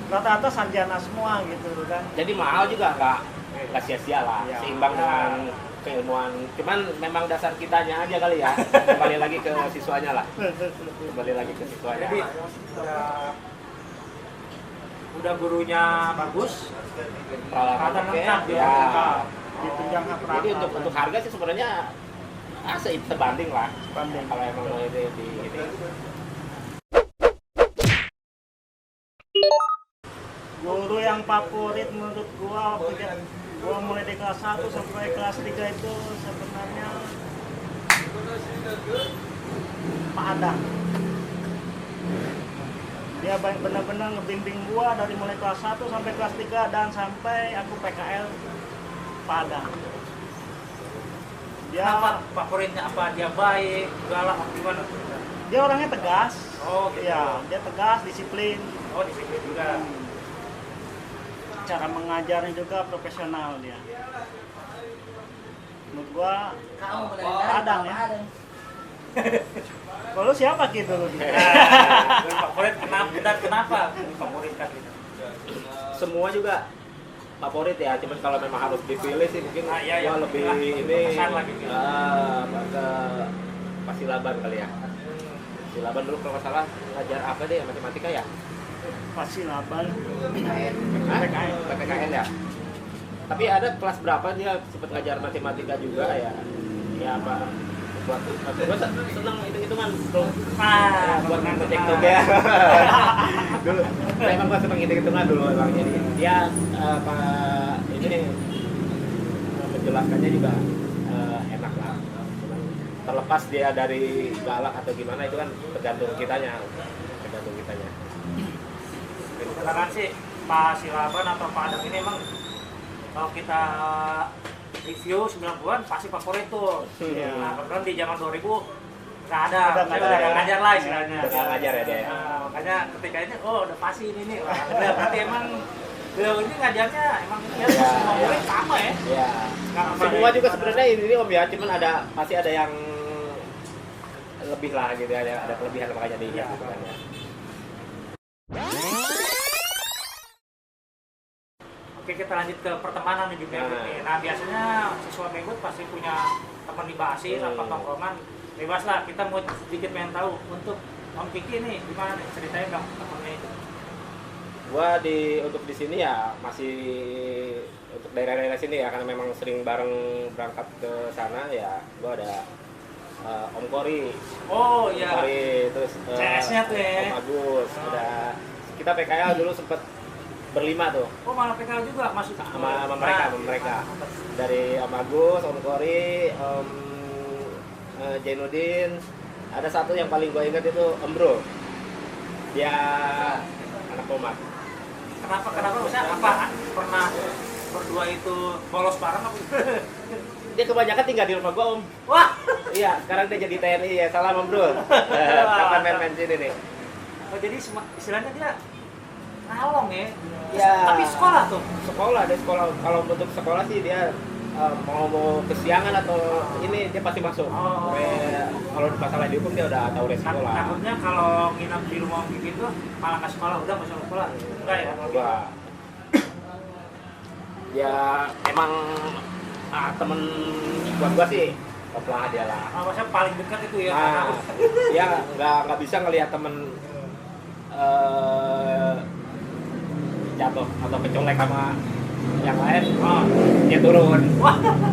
rata-rata sarjana semua gitu kan. Jadi mahal juga nggak sia-sia lah, Iya. seimbang dengan keilmuan. Cuman memang dasar kitanya aja kali ya. Kembali lagi ke siswanya lah. Kembali lagi ke siswanya. Jadi udah gurunya bagus, Peralatan oke. lengkap ya. Ya. Ditunjang hak Jadi untuk harga sih sebenarnya sebanding lah. Sebanding. Kalau emang mau ini. Guru yang favorit menurut gua gua mulai dari kelas 1 sampai kelas 3 itu sebenarnya Pak Adang. Dia benar-benar ngebimbing gua dari mulai kelas 1 sampai kelas 3 dan sampai aku PKL Pak Adang. Dia Kenapa favoritnya apa? Dia baik, galak, apa gimana? dia orangnya tegas. Oh gitu. Iya, dia tegas, disiplin. Oh disiplin juga. Cara mengajarnya juga profesional dia. Menurut gua Kamu Adang ya. Kalau siapa gitu lu? Guru favorit kenapa dan kenapa favorit kan gitu? Semua juga favorit ya, cuman kalau memang harus dipilih sih mungkin Nah, iya, gua iya. lebih Lah, ini berkesan lah gitu. ke Pasilaban kali ya. Pasilaban dulu kalau nggak salah ngajar apa deh, matematika ya? Pasti laban. Hah? PPKN ya. Tapi ada kelas berapa dia sempat ngajar matematika juga ya? Ya apa? Buat gua seneng hitung-hitungan tuh. Buat ngecek tuh ya. Dulu, saya emang gua seneng hitung-hitungan dulu emang, jadi dia apa ini menjelaskannya juga enak lah. Cuman terlepas dia dari galak atau gimana itu kan tergantung kitanya. Sekarang sih Pak Silaban atau Pak Adang ini emang kalau kita review 90-an pasti favorit tuh. Nah, kebetulan di zaman 2000 nggak ada, Udah nggak ngajar lah istilahnya. Udah nggak ngajar ya dia. Nah, makanya ketika ini, oh udah pasti ini nih. Wah, udah, berarti emang beliau ini ngajarnya emang ya, Ya, semua ya. murid sama ya. Ya. Nggak Semua juga gimana. sebenarnya ini om ya, cuman pasti ada yang lebih lah gitu, ada kelebihan makanya dia gitu kan ya. Oke, kita lanjut ke pertemanan nih di Mebut nih. Nah, biasanya siswa Mebut pasti punya teman di basis, apa tongkrongan. Bebas lah, kita mau sedikit pengen tahu untuk Om Kiki nih, gimana nih? Ceritain dong temennya itu. Gua untuk di sini ya masih untuk daerah-daerah sini ya, karena memang sering bareng berangkat ke sana ya. Gua ada Om Kori, Oh iya, Kori, terus CS-nya tuh ya. Om Agus, ada kita PKL dulu sempet berlima tuh Oh malah PKL juga masuk sama mereka dari Om Agus, Om Kori, Om Jainuddin. Ada satu yang paling gue ingat itu Om Bro, dia anak Komat. Kenapa bisa apa pernah berdua itu bolos bareng apa? Dia kebanyakan tinggal di rumah gue Om. Wah, Iya, sekarang dia jadi TNI ya. Salam Om Bro. Kapan main-main sini nih? oh, jadi istilahnya dia ngalong ya. Ya. Tapi sekolah tuh. Sekolah, dia sekolah. Kalau untuk sekolah sih dia mau kesiangan atau ini dia pasti masuk. Oh. Sampai kalau masalah dihukum dia udah tahu resiko lah. Takutnya kalau nginep di rumah Om Kiki itu malah ke sekolah, udah masuk sekolah. Enggak ya? Gua ya emang temen buat gua sih koplah dia lah. Maksudnya paling dekat itu ya. Nah, dia nggak bisa ngelihat temen jatuh atau kecolek sama yang lain, dia turun.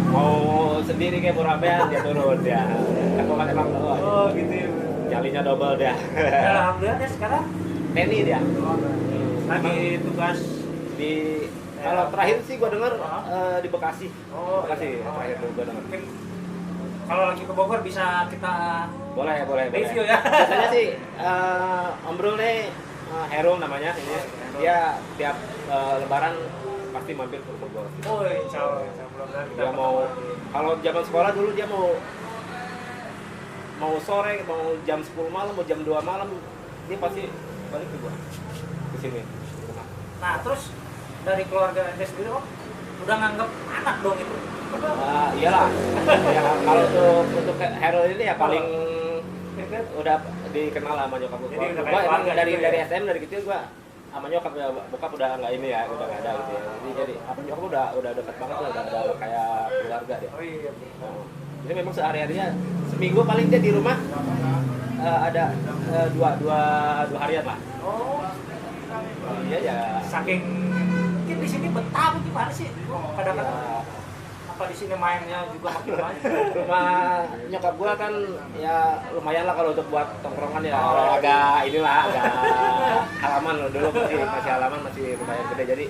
Mau sendiri kayak Burabean dia turun dia. Kan gua pakai bang Oh gitu ya. jalinya double dia. Alhamdulillah dia sekarang Penny dia. lagi tugas Di kalau terakhir sih gua denger di Bekasi. Oh, Bekasi iya. terakhir tuh gua denger. Mungkin kalau lagi ke Bogor bisa kita Boleh. review ya. Biasanya sih Om Brul nih Herum namanya ini. Dia tiap lebaran pasti mampir ke Bogor. Oh, insya Allah mudah-mudahan kita Dia mau kalau zaman sekolah dulu dia mau sore, mau jam 10 malam, mau jam 2 malam dia pasti balik ke gua ke sini. Nah, terus dari keluarga Anda sendiri Om udah nganggap anak dong itu. Iyalah. Ya, kalau untuk Herul ini ya paling udah dikenal sama nyokap gua. Jadi udah Gua kayak emang keluarga dari gitu ya? dari SM dari kecil gua sama nyokap ya bokap udah nggak ini ya, udah nggak ada gitu ya. Jadi apa nyokap udah dekat banget tuh, udah kayak keluarga dia. Oh iya. Jadi memang sehari-harinya seminggu paling dia di rumah ada dua harian lah. Oh, Iya ya. saking mungkin di sini betah apa gimana sih? Kadang-kadang apa di sini mainnya juga makin banyak. Rumah nyokap gua kan ya lumayan lah kalau untuk buat tongkrongan ya. Agak halaman loh, dulu masih halaman, masih lumayan gede, jadi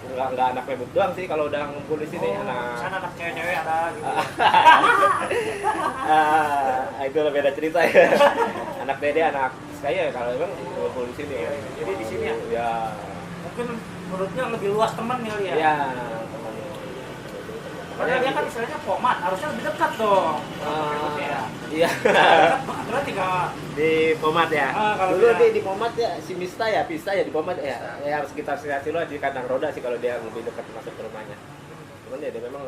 nggak anak mebut doang sih kalau udah ngumpul di sini. Sana anak cewek-cewek ada gitu. Itu beda cerita ya. Anak dede, anak saya kalau emang ngumpul di sini. Jadi di sini ya? Ya. Mungkin menurutnya lebih luas teman kali ya. Iya. Padahal dia kan istilahnya Pomat, harusnya lebih dekat dong. Iya. Dekat banget, berarti kalau Di Pomat ya. Kalau Dulu dia- di Pomat ya si Pista ya di Pomat ya. Ya sekitar lo di kandang roda sih kalau dia lebih dekat masuk ke rumahnya. Cuman dia memang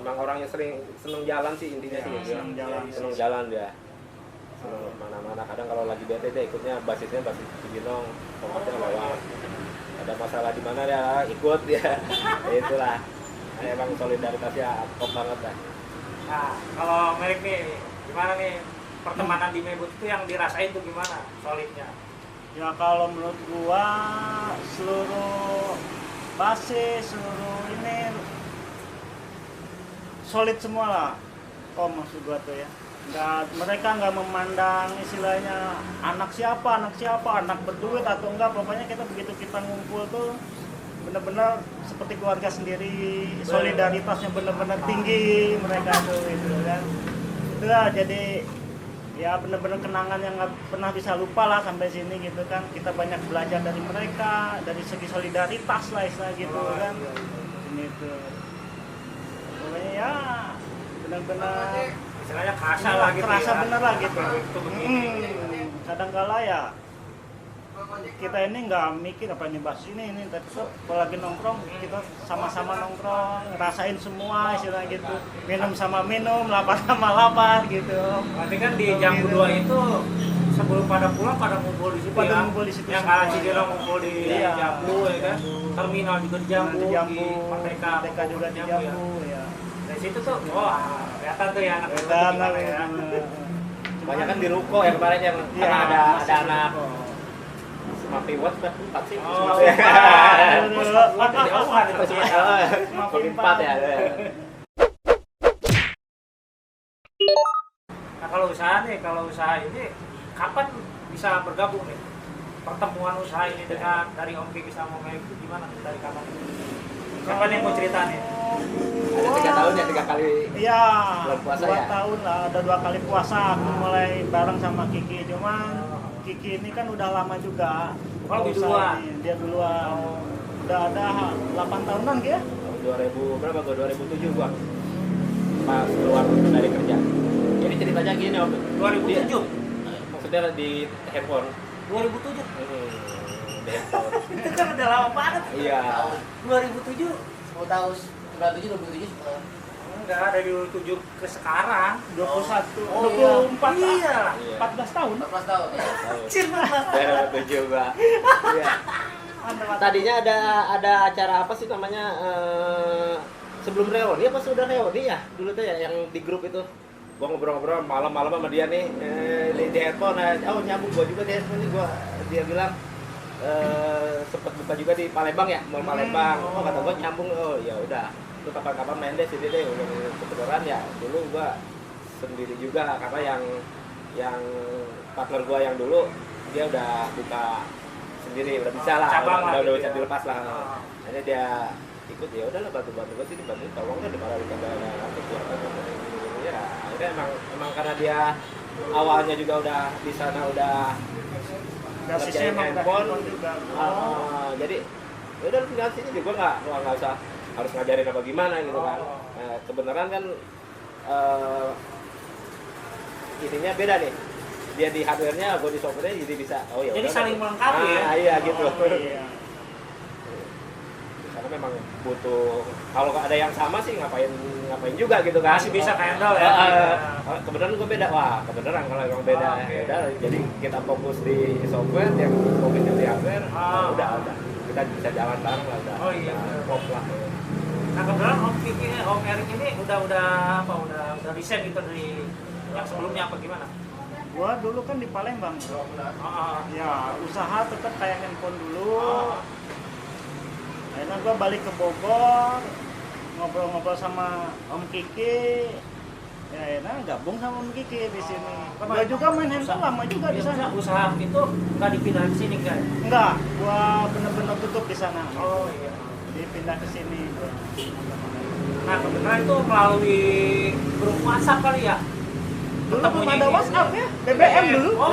emang orangnya seneng jalan sih intinya sih. Dia. Seneng jalan dia. Seneng mana-mana. Kadang kalau lagi bete dia ikutnya basisnya basis Cibinong, Pomatnya lewat. Ada masalah di mana dia ikut dia. Ya itulah. Emang solidaritasnya top banget lah. Nah, kalau Merik nih, gimana nih pertemanan di Mebut itu yang dirasain tuh gimana solidnya? Ya kalau menurut gua seluruh basis, seluruh ini solid semua lah. Maksud gua tuh ya. Mereka nggak memandang istilahnya anak siapa, anak berduit atau enggak. Pokoknya begitu kita ngumpul tuh benar-benar seperti keluarga sendiri, solidaritasnya benar-benar tinggi mereka tuh itu kan. Itulah jadi ya benar-benar kenangan yang nggak pernah bisa lupa lah sampai sini gitu kan. Kita banyak belajar dari mereka dari segi solidaritas lah istilah gitu kan. Ini tuh pokoknya ya benar-benar Istilahnya kerasa lah gitu. kerasa ya. bener lah gitu. Itu begini. Kadang-kala ya kita ini nggak mikir apa ini bahas ini tapi kalau lagi nongkrong kita sama-sama nongkrong ngerasain semua istilah gitu, minum sama minum, lapar sama lapar gitu. Berarti kan di Jambu 2 itu sebelum pada pulang pada ngumpul di situ Pada ya. ngumpul di situ Yang semua. kalah Cidirong ngumpul di Iya. Jambu ya kan. Terminal juga di Jambu, Di Jambu, Merdeka juga di ya. Jambu ya. Dari situ tuh, kelihatan tuh ya anak Mebut Dan gimana ya. Banyak kan di Ruko yang kemarin yang Iya, karena ada masih anak Ruko. Semapi Watch kan 4 sih. Oh, Semapi. jauhan itu sih. Semapi 4 ya. Nah kalau usaha ini kapan bisa bergabung nih? Pertemuan usaha ini dengan dari Om Kiki sama Om Merik itu gimana? Dari kapan? Siapa nih yang mau cerita nih? Ada 3 tahun ya 3 kali. Iya, Bulan puasa 2 ya? tahun lah, ada 2 kali puasa aku mulai bareng sama Kiki. Cuman Kiki ini kan udah lama juga. Oh, lebih usaha duluan? ini. Dia duluan. Udah ada 8 tahunan ya? Tahun 2000 berapa gua 2007 gua. Pas keluar dari kerja. Jadi ceritanya gini Om. 2007? Maksudnya di handphone. 2007? Di handphone. Itu kan udah lama banget. Iya. 2007? 10 tahun 97 27 10 tahun. Enggak, dari 7 ke sekarang 21, Oh, 24, iya. 14 tahun. 14 tahun ya. Cir banget. Daerah 7 gua. Iya. Tadinya ada acara apa sih namanya sebelum reuni apa sudah reuni ya? Dulu tuh ya yang di grup itu. Gua ngobrol-ngobrol malam-malam sama dia nih di handphone. Oh nyambung gua juga di handphone nih gua. Dia bilang sempat buka juga di Palembang ya, Mall Palembang. Oh kata gua nyambung. Oh ya udah. Lu kapan-kapan main deh sini deh. Udah kebetulan ya. Dulu gua sendiri juga karena yang partner gua yang dulu dia udah buka sendiri, udah bisa lah, Cabang lah udah gitu bisa ya. dilepas lah. Akhirnya dia ikut, ya udahlah bantu gue sini, bantu tolongnya daripada ada kegiatan ya. Akhirnya emang karena dia awalnya juga udah di sana udah Basisnya ngerjain emang handphone juga. jadi ya udah tinggal sini juga nggak usah harus ngajarin apa gimana gitu kan. Kebenaran kan ininya beda nih, dia di hardware-nya, gue di software-nya, jadi bisa ya Jadi udah, saling melengkapi ya. iya gitu. Iya. Karena memang butuh, kalau ada yang sama sih ngapain juga gitu kan. Masih bisa handle ya. Kebenaran gue beda, wah kebenaran kalau emang beda. Oke. Ya udah, jadi kita fokus di software, yang fokusnya di hardware, udah kita bisa jalan bareng lah, udah Oh, iya. udah pop lah. Nah kebetulan Om Erik ini udah resign gitu dari yang sebelumnya apa gimana? Gua dulu kan di Palembang. Ya, usaha tetap kayak handphone dulu. Akhirnya gua balik ke Bogor, ngobrol-ngobrol sama Om Kiki. Ya, akhirnya gabung sama Om Kiki di sini. Gua juga main handphone lama juga di sana. Usaha itu nggak dipindah ke sini kan? Enggak, gua bener-bener tutup di sana. Oh iya. Jadi pindah ke sini. Nah kebetulan itu melalui grup WhatsApp kali ya? Dulu belum Ketemunya ada ini. WhatsApp ya, BBM dulu. Oh,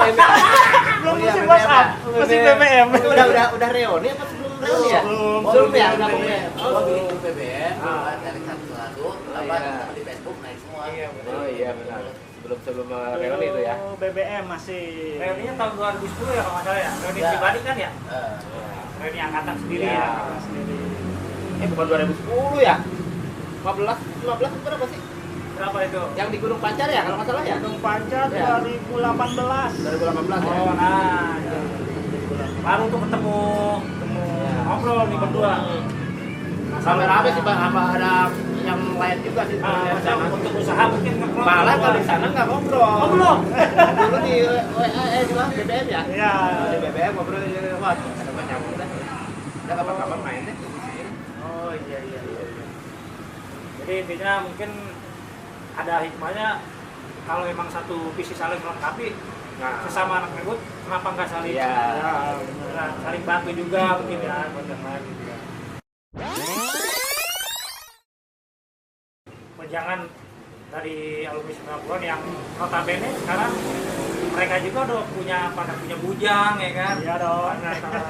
Belum iya, masih BBM WhatsApp, ya. masih BBM. Itu udah reuni apa sebelum reuni ya? Belum ya, belum. udah BBM. Gua bikin grup BBM, Ah. dari satu-satu, iya. di Facebook naik semua. Iya, betul. Oh iya benar. Sebelum reuni itu ya. BBM masih. Reuninya tahun 2010 ya kalau nggak salah ya? Reuni Ya. pribadi kan ya? Eh, Reuni angkatan sendiri Iya. ya? Sendiri. Bukan 2010 ya? 15 berapa sih? Berapa itu? Yang di Gunung Pancar ya kalau nggak salah ya? Gunung Pancar Ya. 2018. 2018 ya. Oh nah, itu. Baru tuh ketemu ngobrol nih berdua. Sampai rame sih Bang, apa ada yang lain juga sih sebenarnya di sana. Untuk usaha mungkin nge-close Malah berdua. kalau di sana nggak ngobrol. Oh belum? Dulu di di mana? BBM ya? Iya. Di BBM ngobrol, wah ada banyak udah. Udah kapan-kapan main deh. Oh iya. Jadi intinya mungkin ada hikmahnya kalau emang satu visi saling melengkapi, Nah, sesama anak ngebut kenapa nggak saling Iya. saling bantu juga mungkin ya buat yang lain gitu ya. Jangan dari alumni 90-an yang notabene sekarang mereka juga udah pada punya bujang ya kan. Iya dong.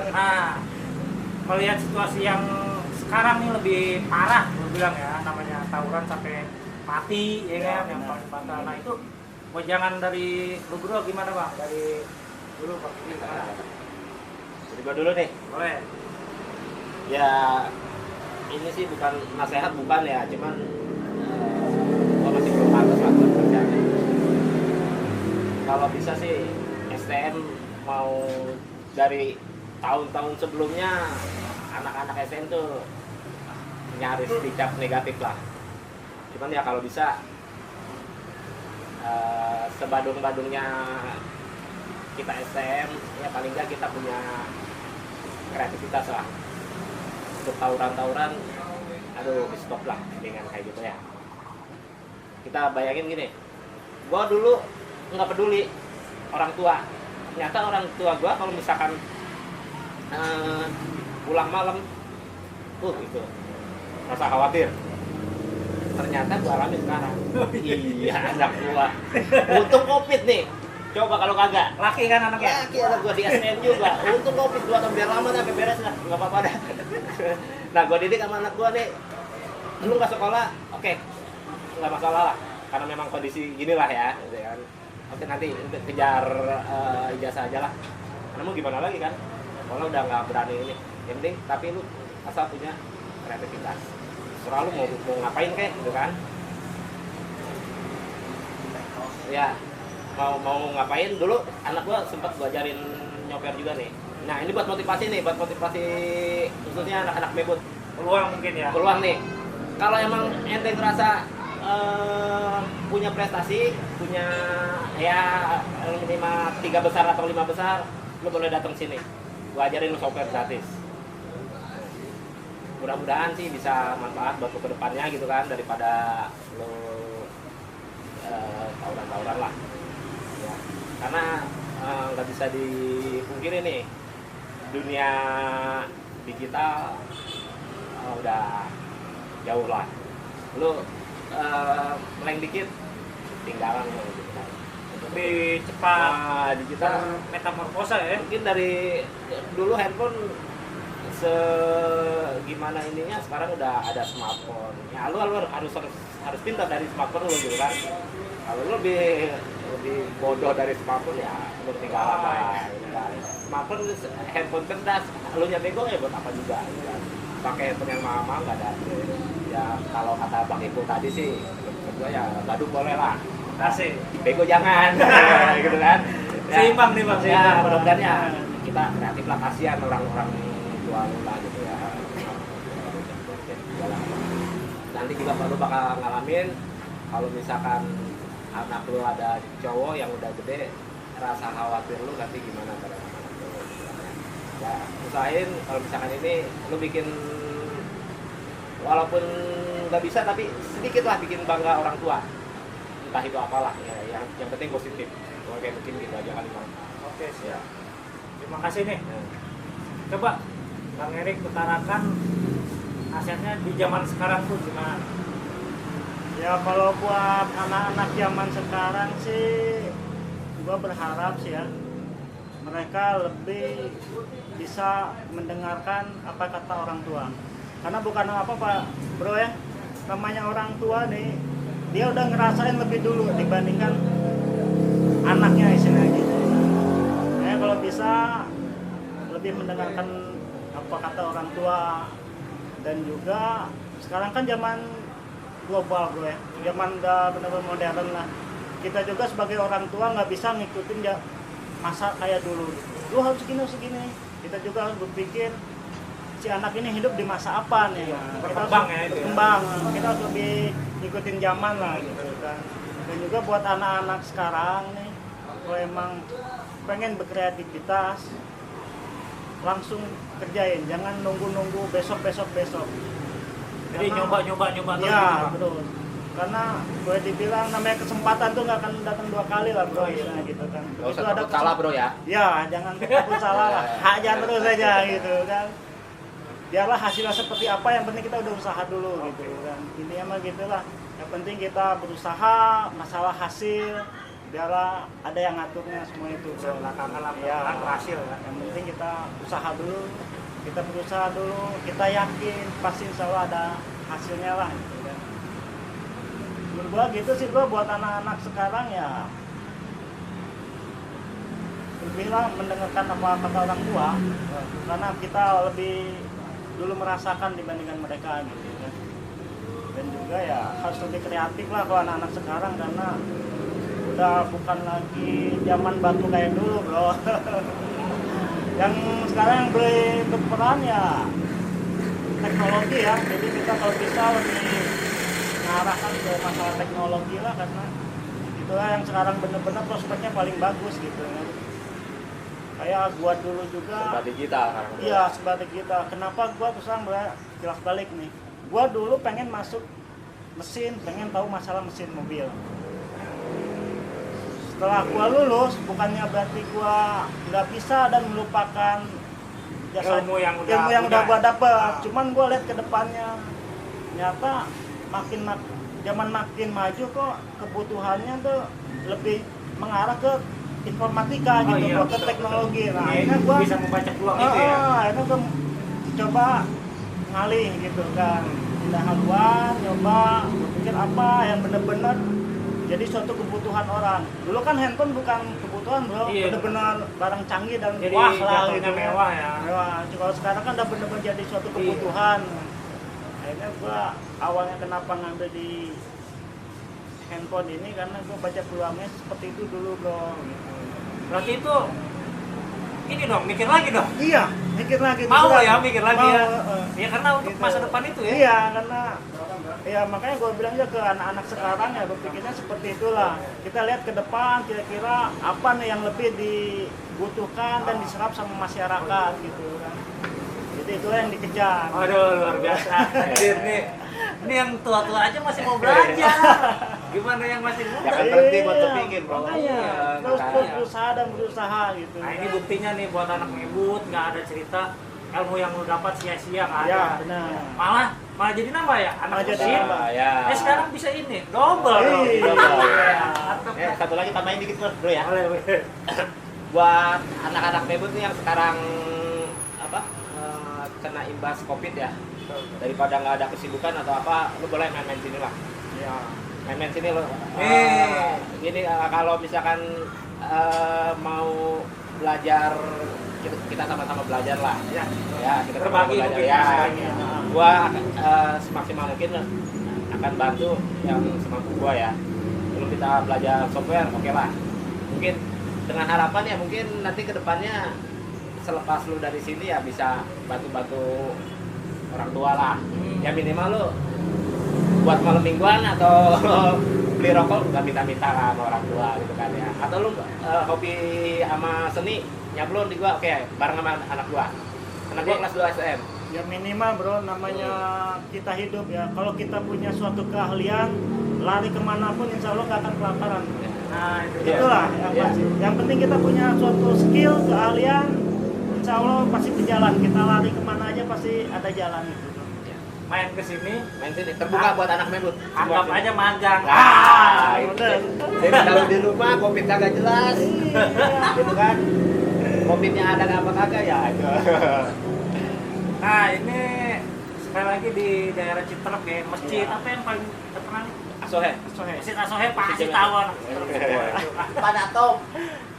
Nah, melihat situasi yang sekarang nih lebih parah, gue bilang ya, namanya tawuran sampai mati ya kan, yang paling fatal. Nah itu jangan dari lu berdua gimana Bang? Dari dulu Bang, gimana? jadi gua dulu nih. Boleh. Ya ini sih bukan nasihat, bukan ya, cuman gua masih belum pantas lah buat kerjanya. Kalau bisa sih STM mau dari tahun-tahun sebelumnya anak-anak STM tuh nyaris dicap negatif lah. Cuman ya kalau bisa sebadung-badungnya kita STM ya paling nggak kita punya kreativitas lah. Untuk tawuran-tawuran, aduh di stop lah dengan kayak gitu ya. Kita bayangin gini, gua dulu nggak peduli orang tua. Ternyata orang tua gua kalau misalkan pulang malam, itu rasa khawatir. Ternyata gua alami sekarang. Iya anak gua. Untung COVID nih. Coba kalau kagak. Laki kan anaknya? Laki anak gua di STM juga. Untung COVID 2 tahun biar lama dah, sampai beres lah. Nggak apa-apa dah. Nah gua didik sama anak gua nih. Lu nggak sekolah, oke, nggak masalah lah. Karena memang kondisi ginilah ya. Gitu kan. Oke nanti kejar ijazah aja lah. Karena mau gimana lagi kan? Kalau udah nggak berani ini. Yang penting tapi lu asal punya kreativitas. Selalu mau ngapain kayak gitu kan. ya mau ngapain dulu anak gua sempat gua ajarin nyoper juga nih. Nah ini buat motivasi khususnya anak-anak mebut Peluang mungkin ya. peluang nih. Kalau emang ente ngerasa punya prestasi, punya ya minimal 3 besar atau 5 besar, lu boleh datang sini. Gua ajarin lu software gratis. Mudah-mudahan sih bisa manfaat buat lu ke depannya gitu kan, daripada lu tawuran-tawuran lah. Ya. Karena nggak bisa dipungkiri nih, dunia digital udah jauh lah. Lu meleng dikit tinggalan gitu kan. Lebih cepat Digital metamorfosa ya. mungkin dari dulu handphone gimana ininya, sekarang udah ada smartphone. Ya lu harus pintar dari smartphone lu gitu kan. Kalau lu lebih bodoh dari smartphone ya lu tinggalan lah gitu kan. Smartphone handphone cerdas, lu nya bego ya buat apa juga gitu kan. Pakai handphone yang mahal nggak ada. Ya kalau kata Bang Ibu tadi sih, kedua ya badut boleh lah. Asik. Bego jangan, gitu kan. Ya, Seimbang nih Bang, ya, seimbang. mudah-mudahan ya kita kreatif lah, kasihan orang-orang tua lah gitu ya. Nanti juga baru bakal ngalamin kalau misalkan anak lu ada cowok yang udah gede, rasa khawatir lu nanti gimana terhadap anak lu. Ya, usahain kalau misalkan ini lu bikin, walaupun nggak bisa tapi sedikit lah bikin bangga orang tua, entah itu apalah ya, yang penting positif. Kalau kayak mungkin gitu aja kali Bang. Oke, Ya. siap. Terima kasih nih. Ya. Coba Bang Erik utarakan hasilnya di zaman sekarang tuh gimana? Ya kalau buat anak-anak zaman sekarang sih, gua berharap sih ya mereka lebih bisa mendengarkan apa kata orang tua. Karena bukan apa Pak Bro ya, namanya orang tua nih, dia udah ngerasain lebih dulu dibandingkan anaknya istilahnya gitu. Ya kalau bisa lebih mendengarkan apa kata orang tua. Dan juga sekarang kan zaman global Bro ya, zaman udah benar-benar modern lah. Kita juga sebagai orang tua nggak bisa ngikutin ya masa kayak dulu. Lu harus segini. Kita juga harus berpikir si anak ini hidup di masa apa nih. Nah, kita harus Berkembang ya itu ya. berkembang. Kita harus lebih ngikutin zaman lah gitu kan. Dan juga buat anak-anak sekarang nih, kalau emang pengen berkreativitas, langsung kerjain, jangan nunggu besok. Jadi nyoba terus Ya gitu, Bang. betul. Karena boleh dibilang namanya kesempatan tuh nggak akan datang 2 kali lah Bro, Iya. istilahnya gitu kan. Gak usah takut salah Bro ya. Ya jangan takut salah lah, hajar terus aja gitu kan. Biarlah hasilnya seperti apa, yang penting kita udah usaha dulu gitu kan. Intinya mah gitulah. Yang penting kita berusaha, masalah hasil biarlah ada yang ngaturnya semua itu Bro. Belakangan lah, Ya, belakangan berhasil kan. yang penting kita usaha dulu, kita berusaha dulu, kita yakin pasti insya Allah ada hasilnya lah gitu kan. Menurut gua gitu sih Bro, buat anak-anak sekarang ya lebih lah mendengarkan apa kata orang tua, karena kita lebih dulu merasakan dibandingkan mereka gitu kan. Dan juga ya harus lebih kreatif lah kalau anak-anak sekarang, karena udah bukan lagi zaman batu kayak dulu Bro. Yang sekarang yang boleh berperan ya teknologi ya, jadi kita kalau bisa lebih mengarahkan ke masalah teknologi lah, karena itulah yang sekarang bener-bener prospeknya paling bagus gitu kan. Kayak gua dulu juga, Serba digital sekarang. iya sebagai kita. Kenapa gua terus terang jelas balik nih, gua dulu pengen masuk mesin, pengen tahu masalah mesin mobil. Setelah gua lulus, bukannya berarti gua nggak bisa dan melupakan jasa Ilmu yang udah udah punya. gua dapet. Cuman gua lihat ke depannya, ternyata zaman makin maju kok kebutuhannya tuh lebih mengarah ke informatika Oh gitu, iya, ke betul, teknologi. betul. Nah, Ini akhirnya gua bisa membaca peluang itu ya. akhirnya gua coba ngalih gitu kan, pindah haluan, nyoba berpikir apa yang bener-bener jadi suatu kebutuhan orang. Dulu kan handphone bukan kebutuhan Bro, Iya. bener-bener barang canggih dan Jadi wah lah jatuhnya gitu kan. mewah ya. Mewah. Kalau sekarang kan udah bener-bener jadi suatu Iya. kebutuhan. Akhirnya gua awalnya kenapa ngambil di handphone ini karena gue baca peluangnya seperti itu dulu bro. Gitu. Berarti itu ini dong, mikir lagi dong. Iya, mikir lagi. Mau beneran. ya, mikir lagi Mau, ya. Ya karena untuk Gitu. masa depan itu ya. Iya, karena ya makanya gue bilang aja ke anak-anak sekarang ya berpikirnya seperti itulah. Kita lihat ke depan kira-kira apa nih yang lebih dibutuhkan dan diserap sama masyarakat gitu kan. Jadi itulah yang dikejar. Waduh, luar biasa. Anjir nih. Ini yang tua-tua aja masih mau belajar. Gimana yang masih muda? Jangan berhenti buat berpikir, bro. Makanya, Iya, terus makanya. berusaha dan berusaha gitu. Nah ini buktinya nih buat anak ngebut, nggak ada cerita ilmu yang lu dapat sia-sia nggak Ya, ada. benar. Malah jadi nambah ya anak Malah jadi mesin. nambah. Ya. Sekarang bisa ini double. Iya. Double. Satu lagi tambahin dikit bro ya. Boleh, boleh. Buat anak-anak bebut nih yang sekarang apa kena imbas COVID ya, daripada nggak ada kesibukan atau apa, lu boleh main-main sini lah. Ya. Main-main sini lo. Nih. Gini kalau misalkan mau belajar, kita sama-sama belajar lah. Ya. Ya, kita Berbagi sama-sama belajar mungkin ya. istilahnya. Gua semaksimal mungkin akan bantu yang semampu gua ya. Belum kita belajar software, oke lah. Mungkin dengan harapan ya mungkin nanti ke depannya selepas lu dari sini ya bisa bantu-bantu orang tua lah. Ya minimal lu buat malam mingguan atau beli rokok nggak minta-minta lah sama orang tua gitu kan ya. Atau lu hobi sama seni nyablon di gua, oke, bareng sama anak gua. Anak gua kelas 2 SM. Ya minimal bro, namanya kita hidup ya. Kalau kita punya suatu keahlian, lari kemanapun insya Allah gak akan kelaparan. Nah itu Iya. Itulah yang Iya. pasti. Yang penting kita punya suatu skill, keahlian, insya Allah pasti berjalan. Kita lari kemana aja pasti ada jalan gitu. main ke sini, Main sini terbuka buat anak mebut. anggap aja magang. Ah, itu. bener. Jadi kalau di rumah covid kagak jelas. Gitu kan. Covidnya ada apa kagak ya itu. Nah ini sekali lagi di daerah Citerep ya, masjid Iya. apa yang paling terkenal? Asohe. Masjid Asohe pasti Masjid tahu Asohe. anak Citerep. Pada Tom.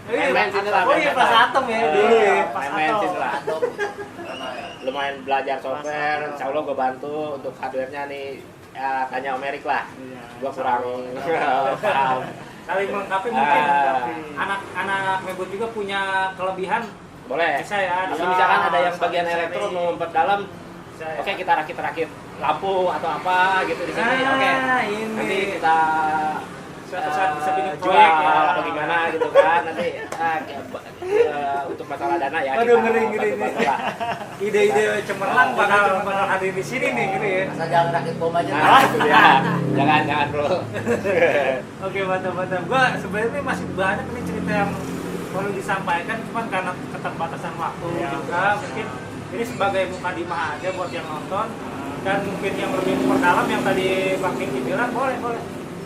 Main-main sini lah, Oh iya main-main pas lah. Atom ya dulu ya. Pas Main-main Atom. sini lah. Atom. Lumayan belajar software, insya Allah gue bantu untuk hardware-nya nih ya, tanya Om Erik lah. Iya, Gue kurang paham. Saling melengkapi mungkin. Ah. Anak-anak Mebut juga punya kelebihan. Boleh. Bisa ya. Atau bisa. misalkan ada yang bagian Bisa elektro nih. mau memperdalam, Bisa ya. oke kita rakit-rakit lampu atau apa gitu di sini, Ah, oke. ini. Nanti kita Suatu saat bisa bikin jual proyek ya. atau gimana gitu kan nanti untuk masalah dana ya. Aduh, kita ngeri. bantu-bantu lah. Ide-ide cemerlang bakal hadir di sini nih gitu ya. Asal jangan rakit bom aja. Nah, itu dia. Jangan bro. Oke, mantap. Gua sebenarnya ini masih banyak nih cerita yang perlu disampaikan, cuman karena keterbatasan waktu Ya, juga mungkin ini sebagai mukadimah aja buat yang nonton, dan mungkin yang lebih memperdalam yang tadi Bang Kiki bilang boleh.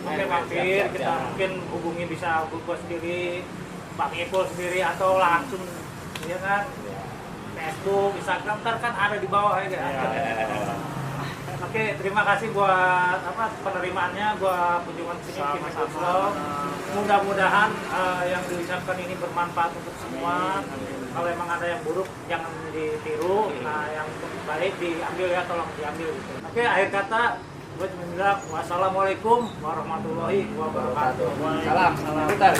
Oke, mampir, kita mungkin hubungi bisa gua sendiri, Bang Ipul sendiri atau langsung ya kan. Facebook, Instagram ntar kan ada di bawah ya kan. Oke, terima kasih buat penerimaannya, buat kunjungan sini Kim Vlog. Mudah-mudahan yang diucapkan ini bermanfaat untuk semua. Kalau emang ada yang buruk jangan ditiru. Nah, yang baik diambil ya, tolong diambil gitu. Oke, akhir kata gue cuma bilang wassalamualaikum warahmatullahi wabarakatuh. Salam. Bentar.